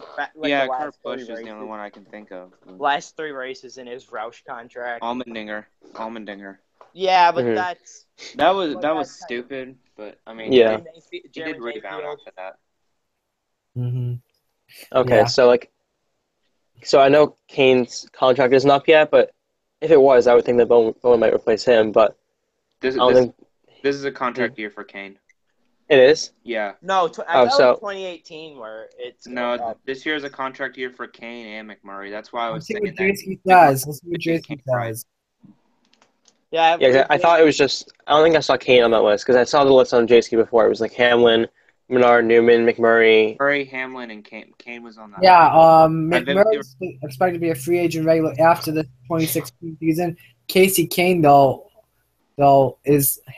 Speaker 4: yeah,
Speaker 5: the last
Speaker 4: Kurt Busch
Speaker 5: 3
Speaker 4: is the only
Speaker 5: races.
Speaker 4: one I can think of.
Speaker 5: Last 3 races in his Roush contract.
Speaker 4: Allmendinger.
Speaker 5: Yeah, but
Speaker 3: Mhm.
Speaker 4: That was
Speaker 5: that's
Speaker 4: stupid, but I mean,
Speaker 3: Yeah.
Speaker 4: he did rebound after that.
Speaker 1: Mm-hmm.
Speaker 3: Okay,
Speaker 1: Yeah.
Speaker 3: so I know Kane's contract isn't up yet, but if it was, I would think that Bowen might replace him. But
Speaker 4: This
Speaker 3: I don't think
Speaker 4: this is a contract year for Kane.
Speaker 3: it is.
Speaker 4: Yeah.
Speaker 5: No, I
Speaker 3: Oh,
Speaker 5: thought it
Speaker 3: so-
Speaker 5: was 2018 where it's
Speaker 4: No,
Speaker 5: going up.
Speaker 4: this year is a contract year for Kane and McMurray. That's why I was
Speaker 1: Let's see
Speaker 4: saying
Speaker 1: what
Speaker 4: that.
Speaker 1: J.C. says. Let's see what
Speaker 4: Kane
Speaker 1: J.C.
Speaker 4: ride.
Speaker 1: says.
Speaker 5: Yeah,
Speaker 3: Yeah, I thought it was just. I don't think I saw Kane on that list because I saw the list on JSK before. It was like Hamlin, Menard, Newman, McMurray.
Speaker 4: Murray, Hamlin, and Kane. Kane was on that.
Speaker 1: Yeah,
Speaker 4: I've been-
Speaker 1: McMurray's expected to be a free agent regular after the 2016 season. Casey Kane, though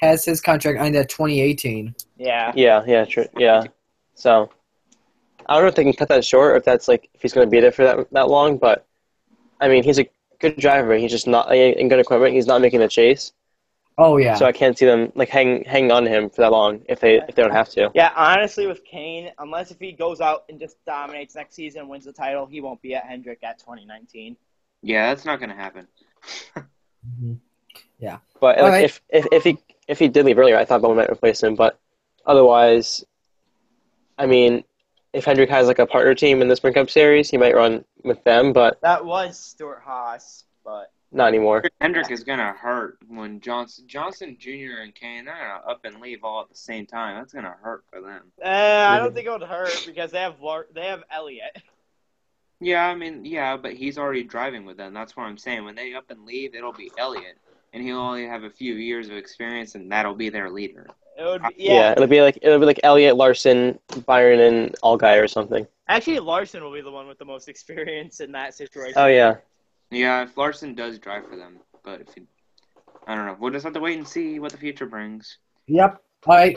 Speaker 1: has his contract ended at 2018.
Speaker 5: Yeah.
Speaker 3: Yeah, true. Yeah. So I don't know if they can cut that short or if that's like if he's going to be there for that long. But I mean, he's a good driver. He's just not in good equipment. He's not making the chase.
Speaker 1: Oh, yeah.
Speaker 3: So I can't see them like hang on to him for that long if they don't have to.
Speaker 5: Yeah, honestly, with Kane, unless if he goes out and just dominates next season and wins the title, he won't be at Hendrick at 2019.
Speaker 4: Yeah, that's not going to happen.
Speaker 1: Mhm.
Speaker 3: But
Speaker 1: All
Speaker 3: like, if he did leave earlier, I thought Bowman might replace him. But otherwise, I mean, if Hendrick has like a partner team in the Sprint Cup Series, he might run with them, but
Speaker 5: That was Stuart Haas, but
Speaker 3: not anymore.
Speaker 4: Hendrick is going to hurt when Johnson Jr. and Kane, they're going to up and leave all at the same time. That's going to hurt for them.
Speaker 5: I don't think it would hurt because they have Elliott.
Speaker 4: Yeah, I mean, yeah, but he's already driving with them. That's what I'm saying. When they up and leave, it'll be Elliott, and he'll only have a few years of experience, and that'll be their leader.
Speaker 5: It would be,
Speaker 3: Yeah, it'll be like Elliott, Larson, Byron, and Allgaier or something.
Speaker 5: Actually, Larson will be the one with the most experience in that situation.
Speaker 3: Oh yeah.
Speaker 4: Yeah, if Larson does drive for them, but if he, I don't know. We'll just have to wait and see what the future brings.
Speaker 1: Yep. All right.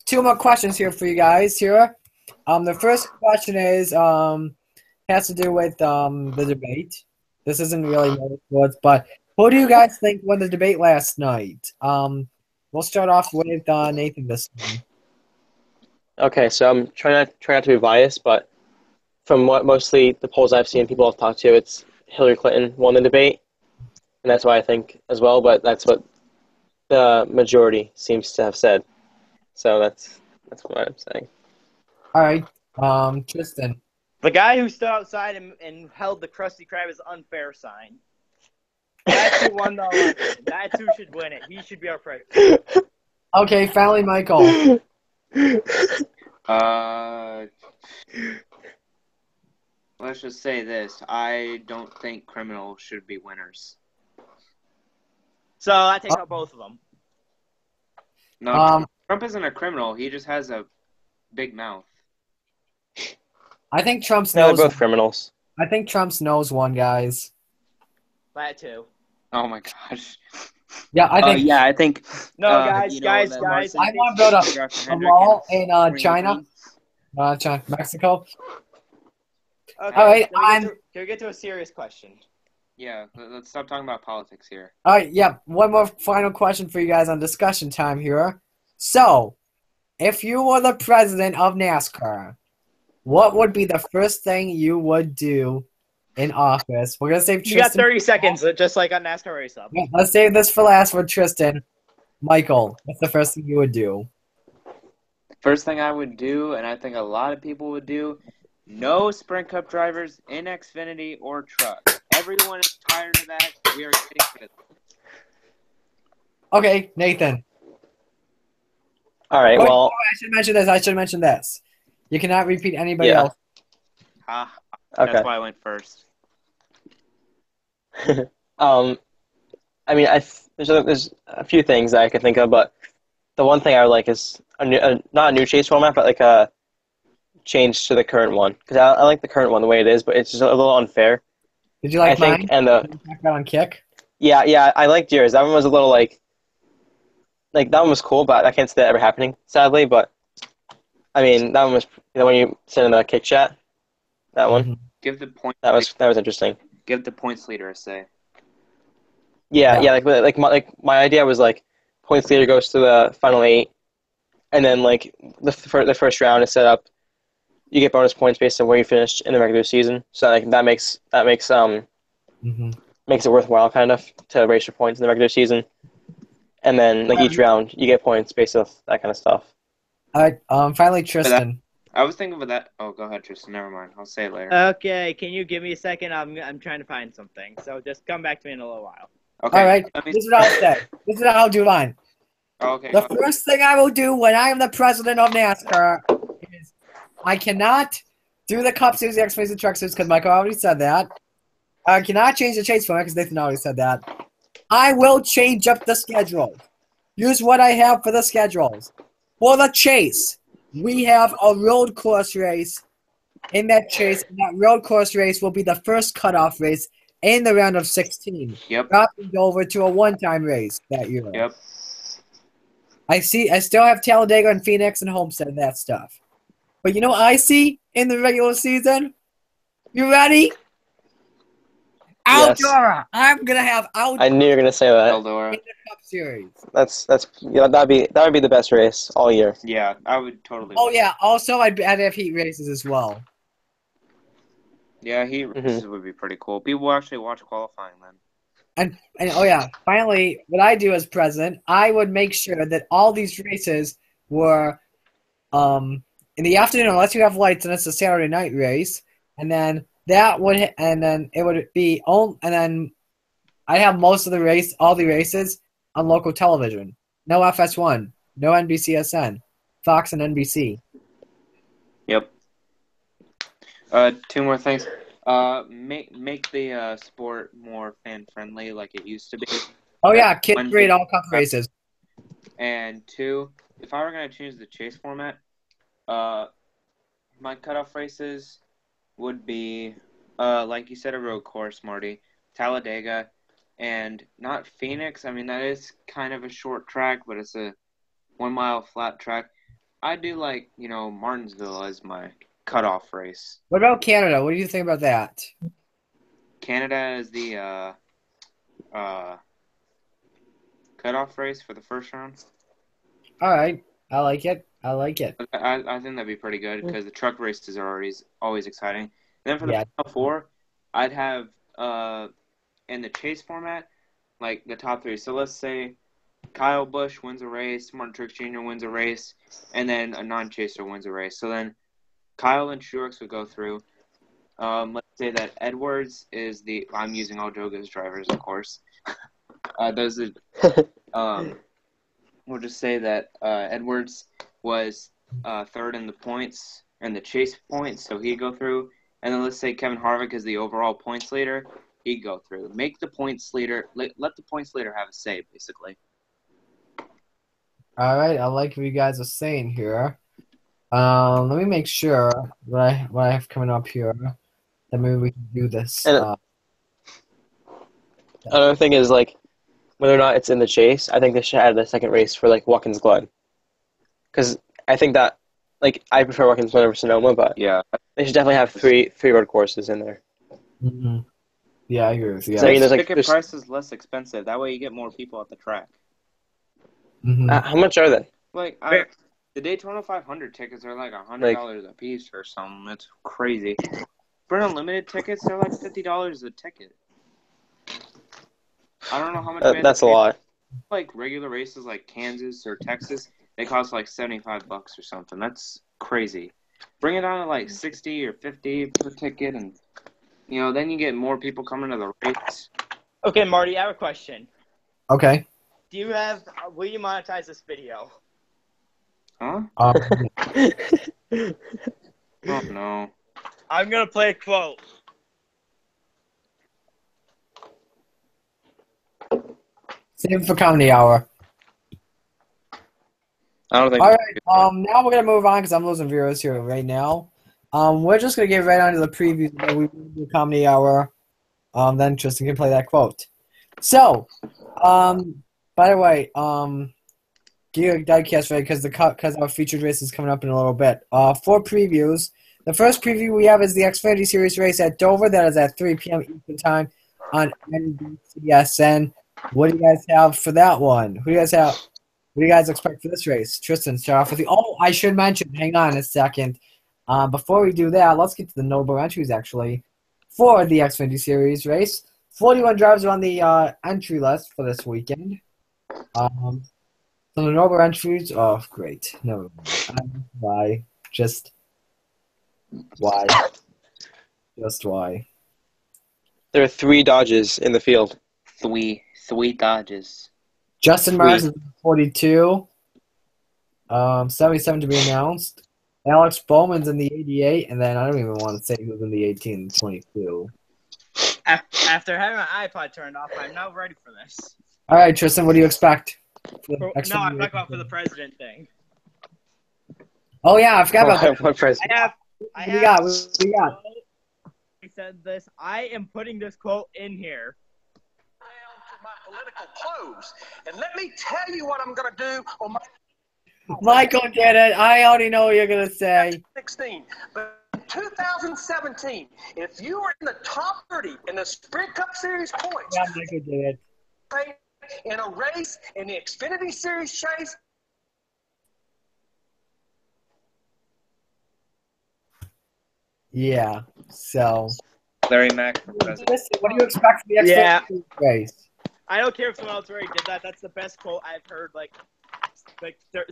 Speaker 1: 2 more questions here for you guys here. The first question is has to do with the debate. This isn't really motorsports, but who do you guys think won the debate last night? We'll start off with Nathan this time.
Speaker 3: Okay, so I'm trying not to be biased, but from what mostly the polls I've seen, people have talked to, it's Hillary Clinton won the debate, and that's why I think as well. But that's what the majority seems to have said. So that's what I'm saying.
Speaker 1: All right. Tristan.
Speaker 5: The guy who stood outside and held the Krusty Krab is unfair sign. That's who won the election. That's who should win it. He should be our president.
Speaker 1: Okay, finally, Michael.
Speaker 4: Let's just say this. I don't think criminals should be winners.
Speaker 5: So I take out both of them.
Speaker 4: No, Trump isn't a criminal. He just has a big mouth.
Speaker 1: I think Trump's
Speaker 3: No, they're
Speaker 1: knows.
Speaker 3: both criminals.
Speaker 1: I think Trump's knows one, guys.
Speaker 5: That too.
Speaker 4: Oh my gosh.
Speaker 1: Yeah, I think.
Speaker 4: Yeah, I think.
Speaker 5: No, guys.
Speaker 1: I want to build a wall in China, Mexico.
Speaker 5: Okay,
Speaker 1: All right,
Speaker 5: can we get to a serious question?
Speaker 4: Yeah, let's stop talking about politics here.
Speaker 1: All right, yeah. One more final question for you guys on discussion time here. So, if you were the president of NASCAR, what would be the first thing you would do in office? We're gonna save
Speaker 5: You got
Speaker 1: Tristan.
Speaker 5: 30 seconds, just like on NASCAR Race Up.
Speaker 1: Yeah, let's save this for last for Tristan. Michael, what's the first thing you would do?
Speaker 4: First thing I would do, and I think a lot of people would do, no Sprint Cup drivers in Xfinity or truck. Everyone is tired of that. We are getting rid of them.
Speaker 1: Okay, Nathan.
Speaker 3: All right.
Speaker 1: Oh,
Speaker 3: Well,
Speaker 1: I should mention this. I should mention this. You cannot repeat anybody
Speaker 3: Yeah.
Speaker 1: else.
Speaker 4: That's
Speaker 3: okay.
Speaker 4: why I went first.
Speaker 3: I mean, there's a few things that I could think of, but the one thing I would like is not a new chase format, but like a change to the current one, because I like the current one the way it is, but it's just a little unfair.
Speaker 1: Did you like
Speaker 3: I think,
Speaker 1: mine?
Speaker 3: and
Speaker 1: Talk about on Kick.
Speaker 3: yeah, I liked yours. That one was a little like that one was cool, but I can't see that ever happening, sadly. But I mean, that one was when you sent in the kick chat. That one,
Speaker 4: Give the point.
Speaker 3: that was interesting.
Speaker 4: Give the points leader a say.
Speaker 3: Yeah,
Speaker 1: Yeah.
Speaker 3: like my idea was like points leader goes to the final 8, and then like the first round is set up. You get bonus points based on where you finished in the regular season, so like that makes
Speaker 1: Mm-hmm.
Speaker 3: makes it worthwhile kind of to race your points in the regular season, and then like each round you get points based off that kind of stuff.
Speaker 1: All right. Finally, Tristan.
Speaker 4: I was thinking of that. Oh, go ahead, Tristan. Never mind. I'll say it later.
Speaker 5: Okay, can you give me a second? I'm trying to find something. So just come back to me in a little while.
Speaker 4: Okay.
Speaker 1: All right.
Speaker 4: Let me-
Speaker 1: This is what I'll say. This is how I'll do mine.
Speaker 4: Oh, okay.
Speaker 1: The first thing I will do when I am the president of NASCAR is I cannot do the Cup Series, the X Series, the Truck Series because Michael already said that. I cannot change the chase format because Nathan already said that. I will change up the schedule. Use what I have for the schedules. For the chase, we have a road course race in that chase. And that road course race will be the first cutoff race in the round of 16.
Speaker 4: Yep.
Speaker 1: Dropping over to a one-time race that year.
Speaker 4: Yep.
Speaker 1: I still have Talladega and Phoenix and Homestead and that stuff. But you know what I see in the regular season? You ready?
Speaker 3: Yes.
Speaker 1: Eldora. I'm gonna have Eldora
Speaker 3: I knew you were gonna say that.
Speaker 4: Eldora.
Speaker 1: in the Cup Series.
Speaker 3: That would be the best race all year.
Speaker 4: Yeah, I would totally.
Speaker 1: Oh yeah. Also, I'd have heat races as well.
Speaker 4: Yeah, heat races would be pretty cool. People will actually watch qualifying then.
Speaker 1: And oh yeah. Finally, what I do as president, I would make sure that all these races were in the afternoon, unless you have lights, and it's a Saturday night race, and then it would be and then I have most of all the races on local television. No FS1, no NBCSN, Fox and NBC.
Speaker 4: Yep. Two more things. Make the sport more fan friendly, like it used to be.
Speaker 1: Oh yeah, kids rate all cup races.
Speaker 4: And two, if I were gonna change the chase format, my cutoff races would be, like you said, a road course, Marty, Talladega, and not Phoenix. I mean, that is kind of a short track, but it's a 1 mile flat track. I do like, Martinsville as my cutoff race.
Speaker 1: What about Canada? What do you think about that?
Speaker 4: Canada is the cutoff race for the first round.
Speaker 1: All right, I like it.
Speaker 4: I think that'd be pretty good because the truck races are always exciting. And then for the final 4, I'd have in the chase format, like the top 3. So let's say Kyle Busch wins a race, Martin Truex Jr. wins a race, and then a non-chaser wins a race. So then Kyle and Truex would go through. Let's say that Edwards is I'm using all Joga's drivers, of course. We'll just say that Edwards was third in the points and the chase points, so he'd go through. And then let's say Kevin Harvick is the overall points leader, he'd go through. Make the points leader, let the points leader have a say, basically.
Speaker 1: All right, I like what you guys are saying here. Let me make sure what I have coming up here. That maybe we can do this.
Speaker 3: Another thing is like whether or not it's in the chase. I think they should add the second race for like Watkins Glen, because I think that I prefer Watkins Glen over Sonoma, but
Speaker 4: yeah,
Speaker 3: they should definitely have three road courses in there.
Speaker 1: Mm-hmm. Yeah, I agree with you.
Speaker 3: So, you know,
Speaker 4: Makes
Speaker 3: there's,
Speaker 4: ticket prices less expensive. That way you get more people at the track.
Speaker 3: how much are they?
Speaker 4: Like, the Daytona 500 tickets are like $100 a piece or something. It's crazy. For unlimited tickets, they're like $50 a ticket. I don't know how much.
Speaker 3: That's a lot.
Speaker 4: Like regular races like Kansas or Texas, they cost like $75 or something. That's crazy. Bring it down to like 60 or 50 per ticket, and then you get more people coming to the race.
Speaker 5: Okay, Marty, I have a question.
Speaker 1: Okay.
Speaker 5: Will you monetize this video?
Speaker 4: Huh?
Speaker 1: Um,
Speaker 4: Oh no.
Speaker 5: I'm gonna play a quote.
Speaker 1: same for comedy hour.
Speaker 4: I don't think.
Speaker 1: All right. Now we're gonna move on because I'm losing viewers here right now. We're just gonna get right on to the previews. And then we will do comedy hour. Then Tristan can play that quote. So, by the way, get your diecast ready because our featured race is coming up in a little bit. 4 previews. The first preview we have is the Xfinity Series race at Dover. That is at 3 p.m. Eastern Time on NBCSN. What do you guys have for that one? Who do you guys have? What do you guys expect for this race? Tristan, start off with you. Oh, I should mention, hang on a second. Before we do that, let's get to the notable entries, actually, for the Xfinity Series race. 41 drivers are on the entry list for this weekend. So the notable entries, oh, great. No, why? Just why? Just why?
Speaker 3: There are 3 Dodges in the field.
Speaker 4: Three Dodges.
Speaker 1: Justin Mars is 42. 77 to be announced. Alex Bowman's in the 88, and then I don't even want to say who's in the 18 and 22.
Speaker 5: After having my iPod turned off, I'm now ready for this.
Speaker 1: All right, Tristan, what do you expect?
Speaker 5: No, I'm talking about for the president thing.
Speaker 1: Oh, yeah, I forgot about that.
Speaker 3: What president?
Speaker 5: I
Speaker 1: What do you got? What do you got?
Speaker 5: He said this. I am putting this quote in here.
Speaker 6: My political clothes. And let me tell you what I'm going to do on my
Speaker 1: Michael did it. I already know what you're going to say.
Speaker 6: 16. But in 2017, if you were in the top 30 in the Sprint Cup Series points,
Speaker 1: Yeah, Michael did it.
Speaker 6: in a race in the Xfinity Series chase,
Speaker 1: Yeah, so.
Speaker 4: Larry Mack for president.
Speaker 1: Tristan, what do you expect for the Xfinity race?
Speaker 5: I don't care if someone else already did that. That's the best quote I've heard,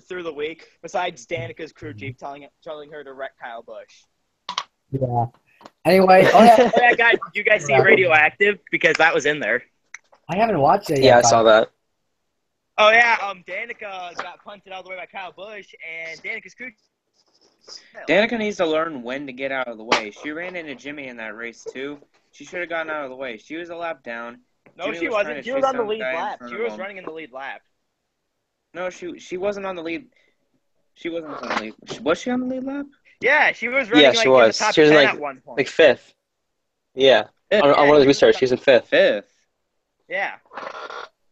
Speaker 5: through the week. Besides Danica's crew chief telling her to wreck Kyle Busch.
Speaker 1: Yeah. Anyway, oh yeah.
Speaker 5: Yeah, guys, did you guys see Radioactive? Because that was in there.
Speaker 1: I haven't watched it yet.
Speaker 3: Yeah, I saw that.
Speaker 5: Oh yeah, Danica got punted out of the way by Kyle Busch, and Danica's crew.
Speaker 4: Danica needs to learn when to get out of the way. She ran into Jimmy in that race too. She should have gotten out of the way. She was a lap down.
Speaker 5: No,
Speaker 4: Jimmy
Speaker 5: she
Speaker 4: was trying
Speaker 5: wasn't.
Speaker 4: to
Speaker 5: She was
Speaker 4: chase
Speaker 5: on the
Speaker 4: down the
Speaker 5: lead
Speaker 4: guy in
Speaker 5: lap.
Speaker 4: front
Speaker 5: She
Speaker 4: of
Speaker 5: was
Speaker 4: him.
Speaker 5: running in the lead lap.
Speaker 4: No, she wasn't on the lead. She wasn't on the lead. Was she on the lead lap?
Speaker 5: Yeah, she was running
Speaker 3: Yeah, she
Speaker 5: in the
Speaker 3: was.
Speaker 5: top
Speaker 3: She was
Speaker 5: 10
Speaker 3: in,
Speaker 5: at one point.
Speaker 3: like 5th. Yeah. On one of the restarts, she was in 5th.
Speaker 4: Fifth.
Speaker 5: Yeah.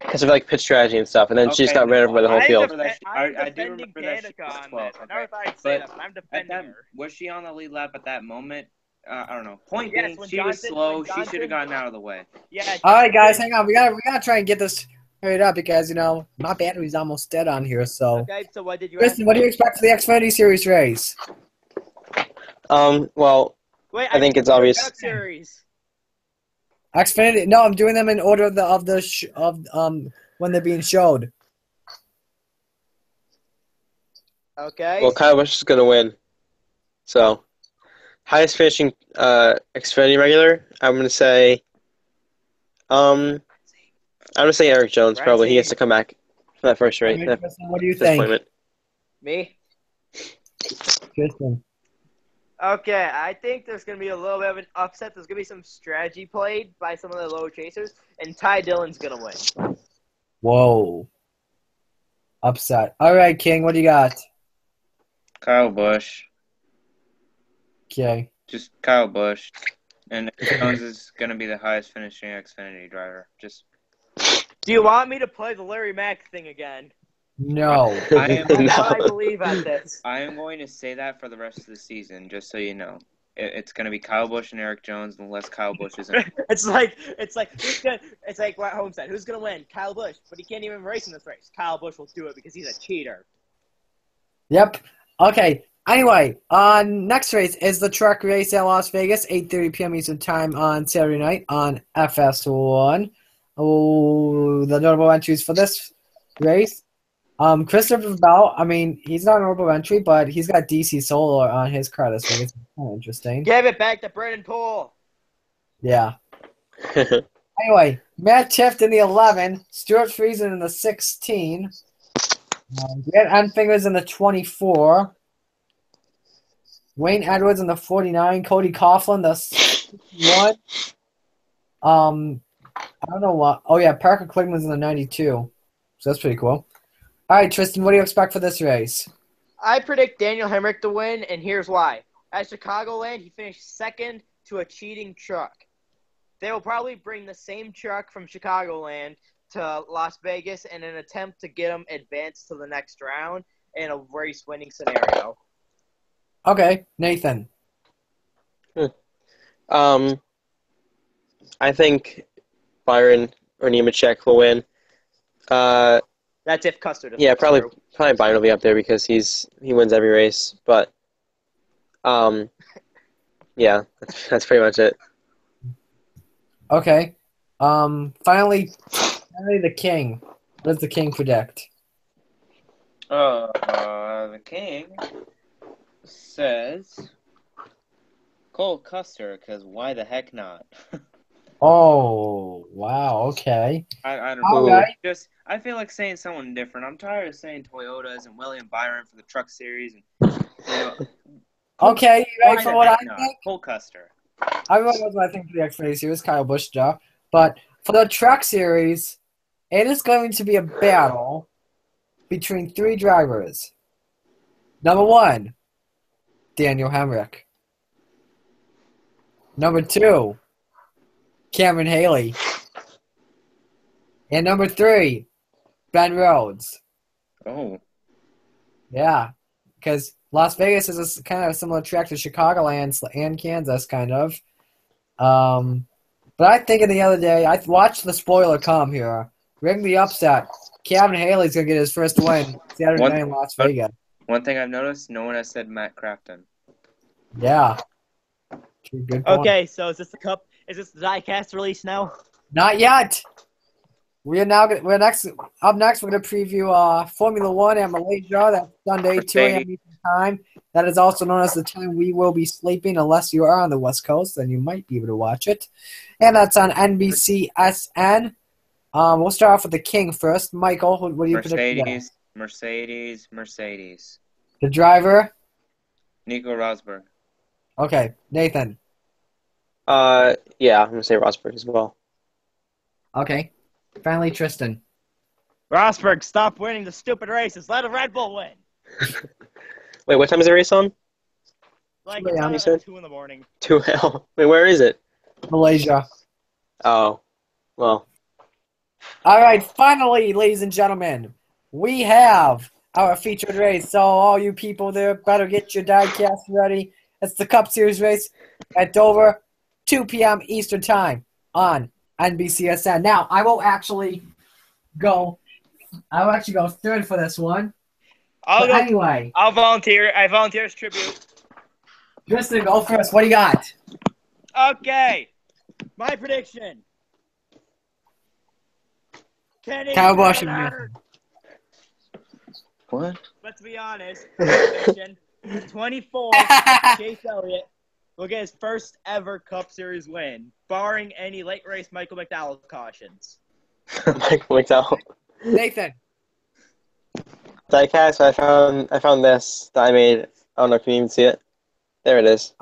Speaker 3: Because of pit strategy and stuff, and then she just got ran over by the whole field.
Speaker 5: I'm
Speaker 4: I do
Speaker 5: defending
Speaker 4: remember that she
Speaker 5: Danica
Speaker 4: was
Speaker 5: on
Speaker 4: 12th,
Speaker 5: this. I never
Speaker 4: okay.
Speaker 5: thought I'd say
Speaker 4: But
Speaker 5: that, but I'm
Speaker 4: At
Speaker 5: defending
Speaker 4: that,
Speaker 5: her.
Speaker 4: was she on the lead lap at that moment? I don't know. Point
Speaker 5: Yes,
Speaker 4: being,
Speaker 5: when
Speaker 4: she was
Speaker 5: Johnson-
Speaker 4: slow.
Speaker 5: when
Speaker 4: She should
Speaker 5: Johnson-
Speaker 4: have gotten out of the way.
Speaker 5: Yeah.
Speaker 1: All right, guys, hang on. We gotta try and get this hurried up because my battery's almost dead on here. So,
Speaker 5: Okay, so what did you
Speaker 1: Kristen, what do you expect for the Xfinity Series race?
Speaker 3: Well,
Speaker 5: Wait,
Speaker 3: I think it's obvious.
Speaker 5: Truck Series.
Speaker 1: Xfinity? No, I'm doing them in order of when they're being showed.
Speaker 5: Okay.
Speaker 3: Well, Kyle Busch is going to win. So, highest finishing Xfinity regular, I'm going to say Eric Jones, probably. He gets to come back for that first race. That
Speaker 1: Kristen, what do you
Speaker 3: disappointment.
Speaker 5: Me?
Speaker 1: think? Kristen.
Speaker 5: Okay, I think there's going to be a little bit of an upset. There's going to be some strategy played by some of the low chasers, and Ty Dillon's going to win.
Speaker 1: Whoa. Upset. All right, King, what do you got?
Speaker 4: Kyle Busch.
Speaker 1: Okay.
Speaker 4: Just Kyle Busch. And Eric Jones is going to be the highest finishing Xfinity driver. Just.
Speaker 5: Do you want me to play the Larry Mack thing again?
Speaker 1: No.
Speaker 4: I am
Speaker 5: That's what I believe at this.
Speaker 4: I am going to say that for the rest of the season, just so you know. It's going to be Kyle Busch and Eric Jones unless Kyle Busch is in.
Speaker 5: It's like what Holmes said. Who's gonna win? Kyle Busch, but he can't even race in this race. Kyle Busch will do it because he's a cheater.
Speaker 1: Yep. Okay. Anyway, next race is the truck race at Las Vegas, 8:30 p.m. Eastern Time on Saturday night on FS1. Oh, the notable entries for this race. Christopher Bell, I mean, he's not a notable entry, but he's got DC Solar on his car this week. It's kind of interesting.
Speaker 5: Give it back to Brennan Poole.
Speaker 1: Yeah. Anyway, Matt Tift in the 11, Stuart Friesen in the 16, Grant Unfingers in the 24, Wayne Edwards in the 49, Cody Coughlin the 61. I don't know what. Oh yeah, Parker Klingman's in the 92. So that's pretty cool. All right, Tristan, what do you expect for this race?
Speaker 5: I predict Daniel Hemrick to win, and here's why. At Chicagoland, he finished second to a cheating truck. They will probably bring the same truck from Chicagoland to Las Vegas in an attempt to get him advanced to the next round in a race-winning scenario.
Speaker 1: Okay, Nathan.
Speaker 3: I think Byron or Nemechek will win.
Speaker 5: That's if Custer doesn't.
Speaker 3: Yeah, probably
Speaker 5: through.
Speaker 3: Byron will be up there because he wins every race. But yeah, that's pretty much it.
Speaker 1: Okay. Finally the King. What does the King predict?
Speaker 4: The King says Cole Custer, because why the heck not?
Speaker 1: Oh, wow, okay.
Speaker 4: I don't
Speaker 1: All
Speaker 4: know.
Speaker 1: right.
Speaker 4: I feel like saying someone different. I'm tired of saying Toyotas and William Byron for the Truck Series. And,
Speaker 1: Okay, you
Speaker 4: why
Speaker 1: ready for
Speaker 4: the
Speaker 1: what I
Speaker 4: heck not?
Speaker 1: think?
Speaker 4: Cole Custer.
Speaker 1: Everyone knows what I think for the Xfinity Series, Kyle Busch, Joe. But for the Truck Series, it is going to be a battle between three drivers. Number 1, Daniel Hemrick. Number 2, Cameron Haley. And number 3, Ben Rhodes.
Speaker 4: Oh.
Speaker 1: Yeah, because Las Vegas is kind of a similar track to Chicagoland and Kansas, kind of. But I think the other day, I watched the spoiler come here. Ring the upset. Cameron Haley's going to get his first win Saturday night in Las Vegas.
Speaker 4: One thing I've noticed, no one has said Matt Crafton.
Speaker 1: Yeah. Good point.
Speaker 5: Okay, so is this the cup? Is this the diecast release now?
Speaker 1: Not yet. We're up next. We're going to preview Formula One at Malaysia. That's Sunday, 2 a.m. Eastern time. That is also known as the time we will be sleeping, unless you are on the West Coast, then you might be able to watch it. And that's on NBCSN. We'll start off with the King first. Michael, what do you predict?
Speaker 4: Mercedes.
Speaker 1: The driver?
Speaker 4: Nico Rosberg.
Speaker 1: Okay, Nathan.
Speaker 3: Yeah, I'm gonna say Rosberg as well.
Speaker 1: Okay. Finally, Tristan.
Speaker 5: Rosberg, stop winning the stupid races. Let a Red Bull win.
Speaker 3: Wait, what time is the race on?
Speaker 5: Like
Speaker 1: Wait,
Speaker 5: it's
Speaker 1: how
Speaker 5: on
Speaker 3: many
Speaker 5: at
Speaker 3: said?
Speaker 5: 2 in the morning.
Speaker 3: 2 L. Wait, where is it?
Speaker 1: Malaysia.
Speaker 3: Oh, well.
Speaker 1: All right, finally, ladies and gentlemen, we have our featured race. So all you people there better get your diecast ready. It's the Cup Series race at Dover, 2 p.m. Eastern Time on NBCSN. Now, I will actually go third for this one. Anyway.
Speaker 5: I'll volunteer. I volunteer as tribute.
Speaker 1: Tristan, go first. What do you got?
Speaker 5: Okay. My prediction. Kenny
Speaker 1: Kyle Busch.
Speaker 5: Miller.
Speaker 3: What?
Speaker 5: Let's be honest. Prediction. 24. Chase Elliott will get his first ever Cup Series win, barring any late race Michael McDowell cautions.
Speaker 3: Michael McDowell.
Speaker 1: Nathan.
Speaker 3: Diecast. I found this that I made. I don't know if you can even see it. There it is.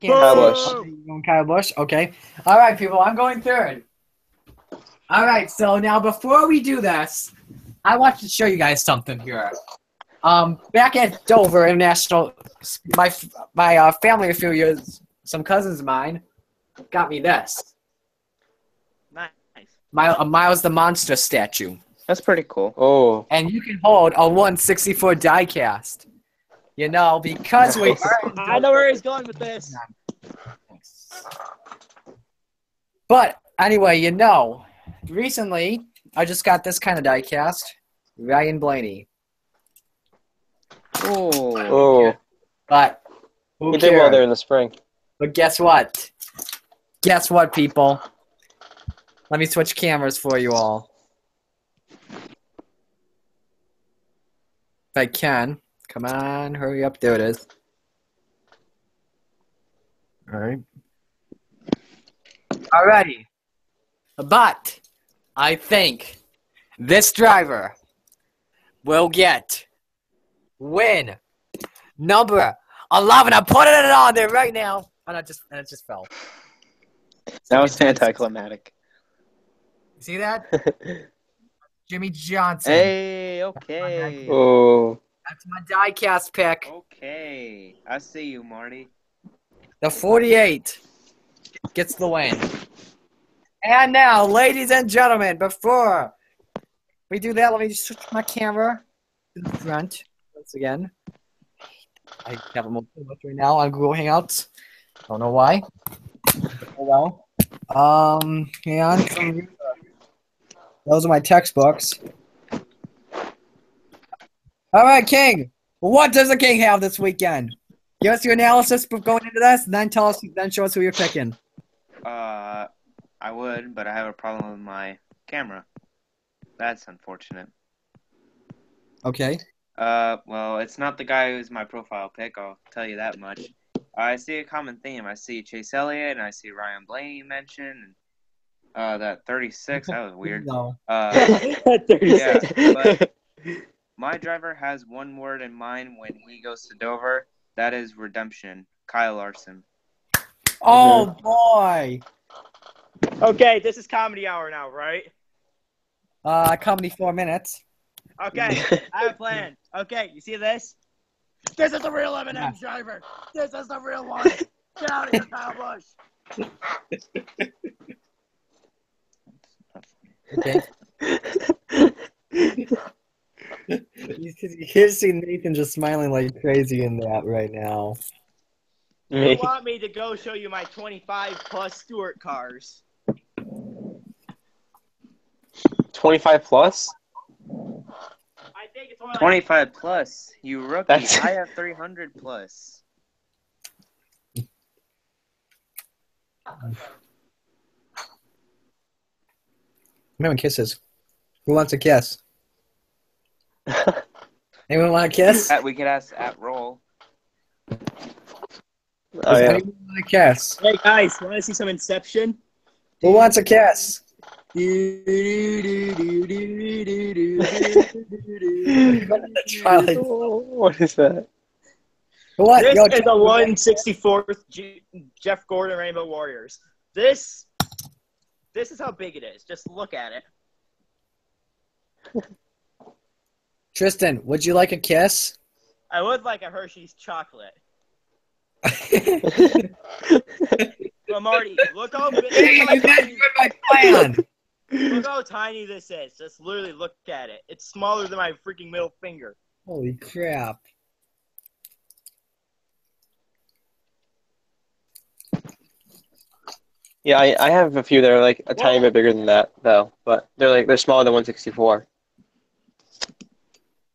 Speaker 3: Kyle Busch.
Speaker 1: Okay, you're going Kyle Busch. Okay. All right, people. I'm going third. All right. So now, before we do this, I want to show you guys something here. Back at Dover International, my family a few years, some cousins of mine, got me this.
Speaker 5: Nice.
Speaker 1: Miles the Monster statue.
Speaker 4: That's pretty cool.
Speaker 3: Oh.
Speaker 1: And you can hold a 1/64 diecast. You know, because we are in
Speaker 5: I know where he's going with this.
Speaker 1: But anyway, recently I just got this kind of diecast. Ryan Blaney.
Speaker 3: Oh,
Speaker 1: But who
Speaker 3: he did well
Speaker 1: cares?
Speaker 3: there in the spring.
Speaker 1: But guess what? Guess what, people? Let me switch cameras for you all. If I can. Come on, hurry up. There it is. All right. Alrighty. But I think this driver will get win number 11. I'm putting it on there right now. And it just fell.
Speaker 3: That was anticlimactic.
Speaker 1: See that? Jimmy Johnson.
Speaker 4: Hey, okay.
Speaker 3: Oh,
Speaker 1: That's my diecast pick.
Speaker 4: Okay. I see you, Marty.
Speaker 1: The 48 gets the win. And now, ladies and gentlemen, before we do that, let me just switch my camera to the front once again. I have them open right now on Google Hangouts. Don't know why. Oh well. Hang on. Those are my textbooks. All right, King. What does the King have this weekend? Give us your analysis going into this, and then show us who you're picking.
Speaker 4: I would, but I have a problem with my camera. That's unfortunate.
Speaker 1: Okay.
Speaker 4: Well, it's not the guy who's my profile pick, I'll tell you that much. I see a common theme. I see Chase Elliott, and I see Ryan Blaney mentioned, and that 36, that was weird.
Speaker 1: No.
Speaker 3: 36.
Speaker 4: Yeah, but my driver has one word in mind when he goes to Dover. That is redemption. Kyle Larson.
Speaker 1: Oh, boy.
Speaker 5: Okay, this is comedy hour now, right?
Speaker 1: Comedy 4 minutes.
Speaker 5: Okay, I have a plan. Okay, you see this? This is the real Eminem driver. This is the real one. Get out of here, Kyle Busch.
Speaker 1: Okay. You can see Nathan just smiling like crazy in that right now.
Speaker 5: You want me to go show you my 25 plus Stewart cars?
Speaker 3: 25 plus?
Speaker 5: I think it's more like
Speaker 4: 25 plus. You rookie.
Speaker 3: That's-
Speaker 4: I have 300 plus.
Speaker 1: I'm having kisses. Who wants a kiss? Anyone want a kiss?
Speaker 4: We could ask at roll.
Speaker 3: Oh,
Speaker 1: Does
Speaker 3: yeah.
Speaker 1: anyone want a kiss?
Speaker 5: Hey guys, want to see some Inception?
Speaker 1: Who wants a kiss?
Speaker 3: What is that?
Speaker 1: What?
Speaker 5: This
Speaker 1: Yo,
Speaker 5: is the 164th Jeff Gordon Rainbow Warriors. This is how big it is. Just look at it.
Speaker 1: Tristan, would you like a kiss?
Speaker 5: I would like a Hershey's chocolate. Well, Marty, look how big.
Speaker 1: Hey, you guys heard my plan.
Speaker 5: Look how tiny this is. Just literally look at it. It's smaller than my freaking middle finger.
Speaker 1: Holy crap.
Speaker 3: Yeah, I have a few that are like a tiny bit bigger than that though, but they're smaller than 164. I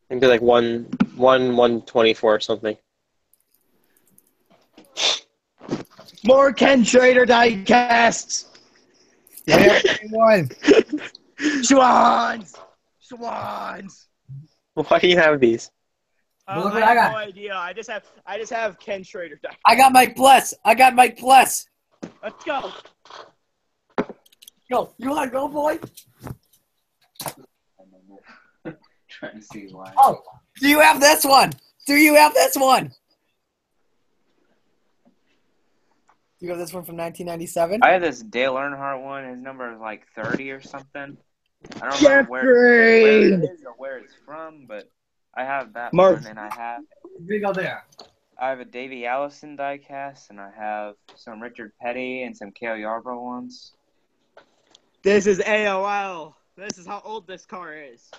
Speaker 3: think they're like 124 or something.
Speaker 5: More Ken Schrader die casts.
Speaker 1: One.
Speaker 5: Schwans.
Speaker 3: Why do you have these?
Speaker 1: Look what
Speaker 5: I
Speaker 1: I
Speaker 5: have
Speaker 1: got.
Speaker 5: no idea. I just have Ken Schrader die.
Speaker 1: I got Mike Bless.
Speaker 5: Let's go.
Speaker 1: Yo, you want to go, boy?
Speaker 4: Trying to see why.
Speaker 1: Oh, do you have this one? You have this one from 1997?
Speaker 4: I have this Dale Earnhardt one. His number is like 30 or something. I don't remember where it is or where it's from, but I have that one, and I have a Davey Allison diecast, and I have some Richard Petty and some Cale Yarborough ones.
Speaker 5: This is AOL. This is how old this car is.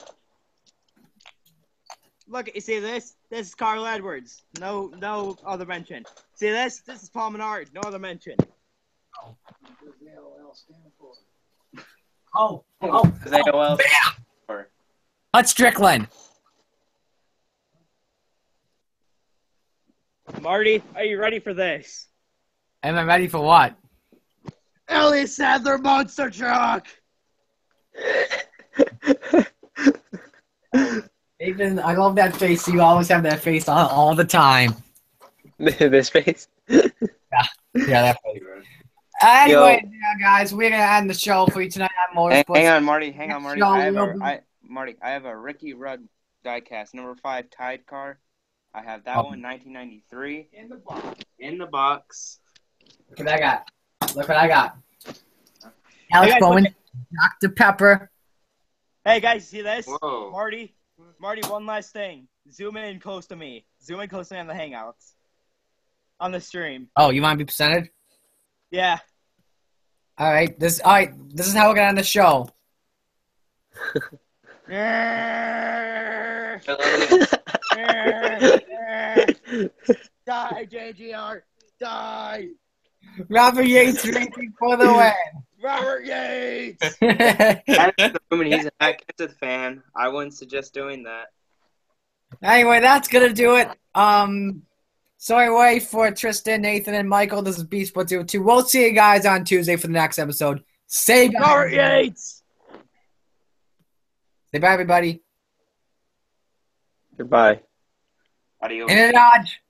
Speaker 5: Look, you see this? This is Carl Edwards. No other mention. See this? This is Paul Menard. No other mention.
Speaker 1: Oh,
Speaker 4: Because AOL.
Speaker 1: Hut Strickland.
Speaker 5: Marty, are you ready for this?
Speaker 1: Am I ready for what?
Speaker 5: Elliot Sadler monster truck.
Speaker 1: Nathan, I love that face. You always have that face on all the time.
Speaker 3: This face.
Speaker 1: Yeah, that face. Anyway, yeah, guys, we're gonna end the show for you tonight on Motorsports.
Speaker 4: Hang on, Marty. Hang on, Marty.
Speaker 1: Show
Speaker 4: I have a Ricky Rudd diecast number 5 Tide car. I have that one, 1993. In the box. In the box.
Speaker 1: Look what I got. Look what I got. Alex Bowman, Dr. Pepper.
Speaker 5: Hey guys, see this?
Speaker 4: Whoa.
Speaker 5: Marty, one last thing. Zoom in close to me. Zoom in close to me on the Hangouts. On the stream.
Speaker 1: Oh, you want to be presented?
Speaker 5: Yeah.
Speaker 1: All right. This is how we're gonna end the show.
Speaker 5: Die, JGR. Die.
Speaker 1: Robert Yates racing for the win.
Speaker 5: Robert Yates.
Speaker 4: That's the room and he's an active fan. I wouldn't suggest doing that.
Speaker 1: Anyway, that's gonna do it. So anyway, for Tristan, Nathan, and Michael, this is Beast Sports 02. We'll see you guys on Tuesday for the next episode. Say bye.
Speaker 5: Robert Yates.
Speaker 1: Say bye, everybody.
Speaker 3: Goodbye.
Speaker 4: Adios.
Speaker 1: In a Dodge.